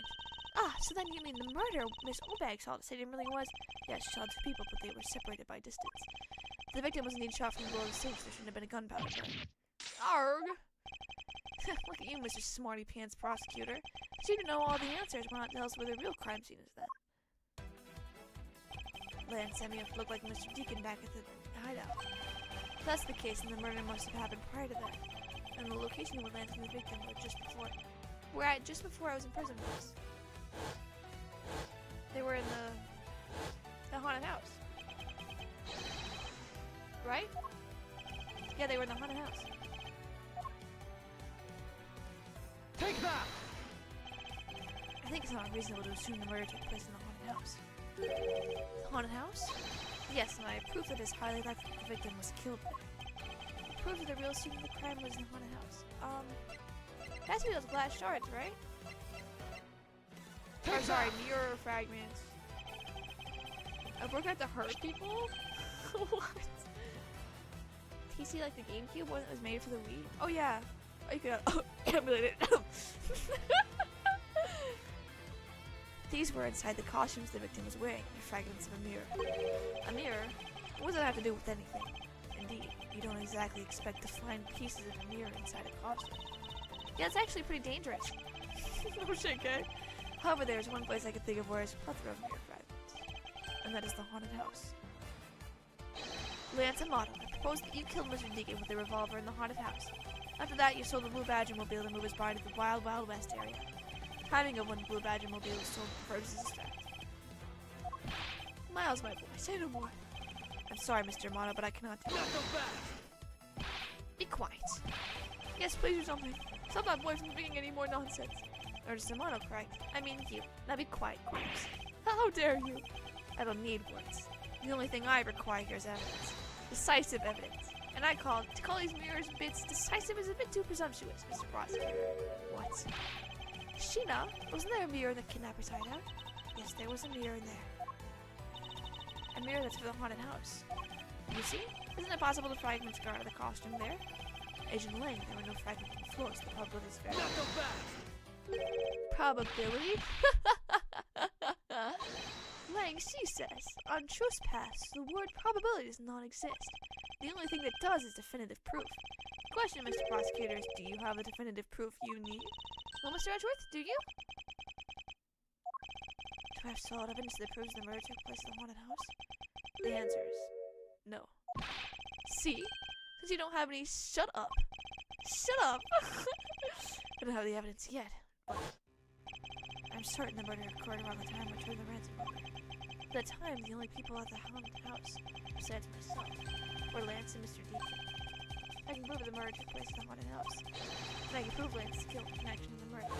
Ah, so then you mean the murder Miss Obag saw at Stadium really was? Yes, she shot 2 people, but they were separated by distance. The victim was indeed shot from below the stage. There shouldn't have been a gunpowder burn. Arg! Look at you, Mr. Smarty Pants Prosecutor. You seem to know all the answers. Why not tell us where the real crime scene is then? Lance and Sammy look like Mr. Deacon back at the hideout. If that's the case, then the murder must have happened prior to that. And the location where Lance and the victim were just before. Just before I was in prison with us. They were in the haunted house. Right? Yeah, they were in the haunted house. Take that! I think it's not reasonable to assume the murder took place in the haunted house. The haunted house? Yes, and I have proof that it's highly likely the victim was killed there. Proof that the real scene of the crime was in the haunted house. It has to be those glass shards, right? Or sorry, mirror fragments. I work at to hurt people? What? TC like the GameCube one that was made for the Wii? Oh yeah. Oh, you could emulate it. These were inside the costumes the victim was wearing, the fragments of a mirror. A mirror? What does that have to do with anything? Indeed, you don't exactly expect to find pieces of a mirror inside a costume. Yeah, it's actually pretty dangerous. No shit, okay? However, there's one place I can think of where there's a plethora of mirror fragments. And that is the haunted house. Lance and Motto, I propose that you kill Mr. Deacon with a revolver in the haunted house. After that, you sold the Blue Badger Mobile to move his body to the Wild Wild West area. Timing of when the Blue Badger Mobile was sold confirms this fact. Miles, my boy, say no more. I'm sorry, Mr. Motto, but I cannot do that. Be quiet. Yes, please do something. Stop that boy from being any more nonsense. Ernest Amano cried. I mean you. Now be quiet, Corpse. How dare you? I don't need words. The only thing I require here is evidence. Decisive evidence. And to call these mirrors bits decisive is a bit too presumptuous, Mr. Prosecutor. What? Sheena, wasn't there a mirror in the kidnapper's hideout? Yes, there was a mirror in there. A mirror that's for the haunted house. You see? Isn't it possible the fragments got out of the costume there? Agent Lang, there were no fragments on the floor, so the probability is very Probability? Lang, she says, on trespass, the word probability does not exist. The only thing that does is definitive proof. The question, Mr. Prosecutor, is do you have the definitive proof you need? Well, Mr. Edgeworth, do you? Do I have solid evidence that proves the murder took place in the haunted house? The answer is no. See? Since you don't have any, shut up. Shut up! I don't have the evidence yet, but I'm certain the murder occurred around the time I turned the ransom over. At that time, the only people at the haunted house, besides myself, were Lance and Mr. Deacon. I can prove the murder took place in the haunted house, and I can prove Lance's guilt in connection to the murder.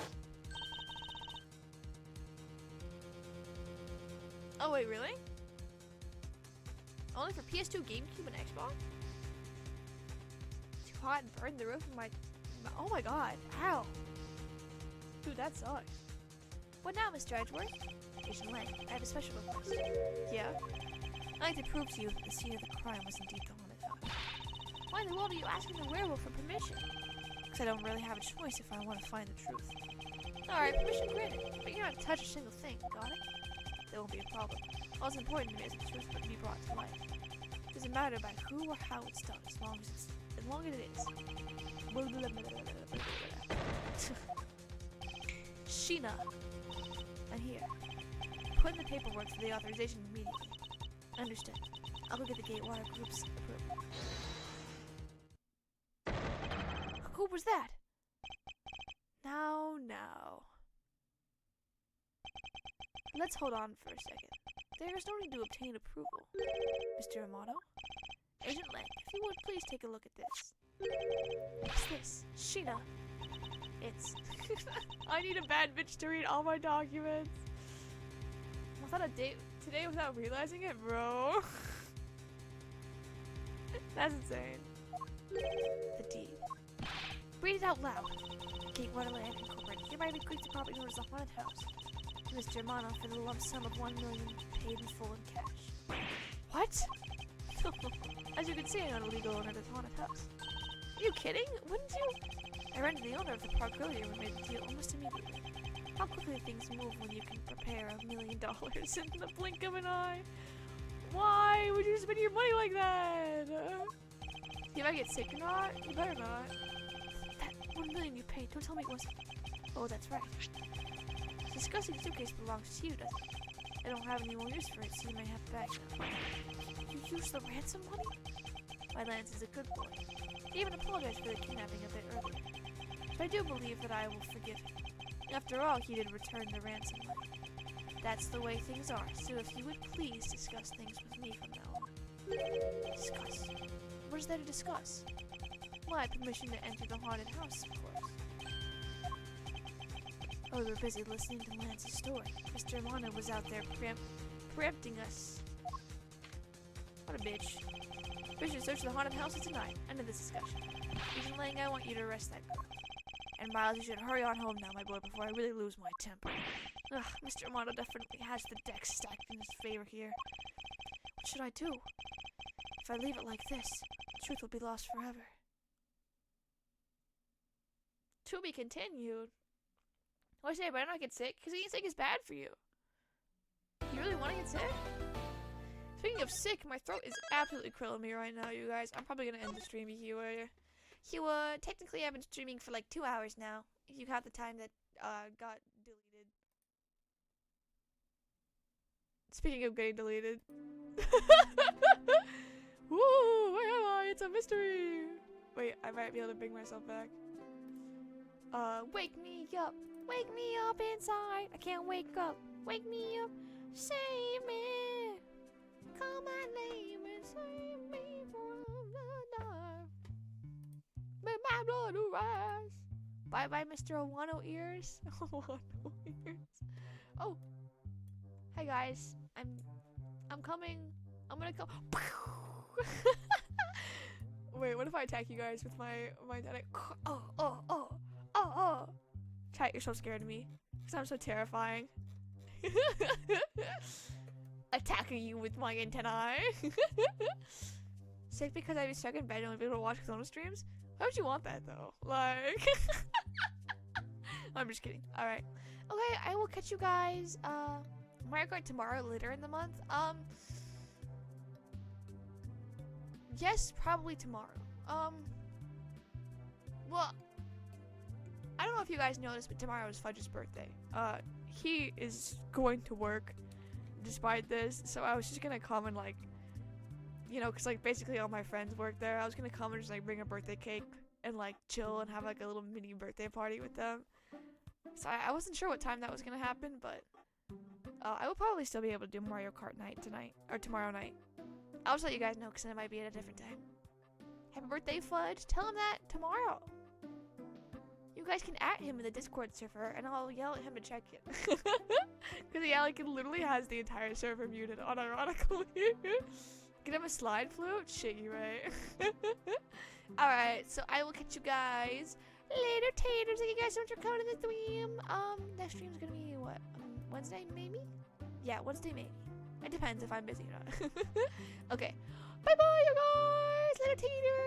Oh wait, really? Only for PS2, GameCube, and Xbox? Too hot and burned the roof of my... Oh my god, ow! Dude, that sucks. What now, Mr. Edgeworth? Agent Lang, I have a special request. Yeah? I'd like to prove to you that the scene of the crime was indeed the haunted house. Why in the world are you asking the werewolf for permission? Because I don't really have a choice if I want to find the truth. Alright, permission granted, but you don't have to touch a single thing, got it? There won't be a problem. All that's important to me is the truth that can be brought to light. It doesn't matter by who or how it's done, as long as it is. Sheena. And here. Put in the paperwork for the authorization immediately. Understood. I'll go get the Gatewater Group's approval. Who was that? Now. Let's hold on for a second. There is no need to obtain approval. Mr. Amato? Agent Lang, if you would please take a look at this. What's this? Sheena. It's... I need a bad bitch to read all my documents. Was that a date today without realizing it, bro? That's insane. The deed. Read it out loud. Gatewater Land Incorporated hereby bequeath the property known as the Haunted House to Mr. Amano for the lump sum of $1 million paid in full in cash. What? As you can see, I'm not a legal owner of the Haunted House. Are you kidding? Wouldn't you? I ran to the owner of the park earlier and we made the deal almost immediately. How quickly things move when you can prepare $1 million in the blink of an eye. Why would you spend your money like that? You might get sick or not? You better not. That $1 million you paid, don't tell me it wasn't. Oh, that's right. The disgusting suitcase belongs to you, doesn't it? I don't have any more use for it, so you may have to back it up. You used the ransom money? My Lance is a good boy. He even apologized for the kidnapping a bit earlier. But I do believe that I will forgive him. After all, he did return the ransom money. That's the way things are, so if you would please discuss things with me from now on. Discuss? What is there to discuss? My permission to enter the haunted house, of course. Oh, we're busy listening to Lance's story. Mr. Amano was out there preempting us. What a bitch. Permission to search the haunted house is denied. End of this discussion. Agent Lang, I want you to arrest that girl. And Miles, you should hurry on home now, my boy, before I really lose my temper. Ugh, Mr. Amano definitely has the deck stacked in his favor here. What should I do? If I leave it like this, the truth will be lost forever. To be continued. I say, but I don't get sick, because getting sick is bad for you. You really want to get sick? Speaking of sick, my throat is absolutely killing me right now, you guys. I'm probably going to end the stream here. Technically I've been streaming for like 2 hours now. If you count the time that got deleted. Speaking of getting deleted. Woo, where am I? It's a mystery. Wait, I might be able to bring myself back. Wake me up. Wake me up inside. I can't wake up. Wake me up. Save me. Call my name and save me from the dark. Make my blood rise. Bye bye, Mr. Owano Ears. Owano Ears. Oh. Hi guys. I'm coming. I'm gonna come. Wait, what if I attack you guys with my Oh. Chat, you're so scared of me. Because I'm so terrifying. Attacking you with my antennae. Sick because I'd be stuck in bed and wouldn't be able to watch Clone streams? Why would you want that though? Like... I'm just kidding. Alright. Okay, I will catch you guys, Mario Kart tomorrow, later in the month. Yes, probably tomorrow. Well, I don't know if you guys know this, but tomorrow is Fudge's birthday. He is going to work despite this, so I was just gonna come and like, you know, cause like basically all my friends work there. I was gonna come and just like bring a birthday cake and like chill and have like a little mini birthday party with them. So I wasn't sure what time that was gonna happen, but I will probably still be able to do Mario Kart night tonight, or tomorrow night. I'll just let you guys know because it might be at a different time. Happy birthday, Fudge. Tell him that tomorrow. You guys can at him in the Discord server, and I'll yell at him to check it. Because yeah, like, it literally has the entire server muted, unironically. Get him a slide flute? Shit, you right. Alright, so I will catch you guys later, taters. Thank you guys so much for coming to the stream. Next stream's gonna be, what, Wednesday, maybe? Yeah, Wednesday, maybe. It depends if I'm busy or not. Okay. Bye-bye, you guys! Later, taters!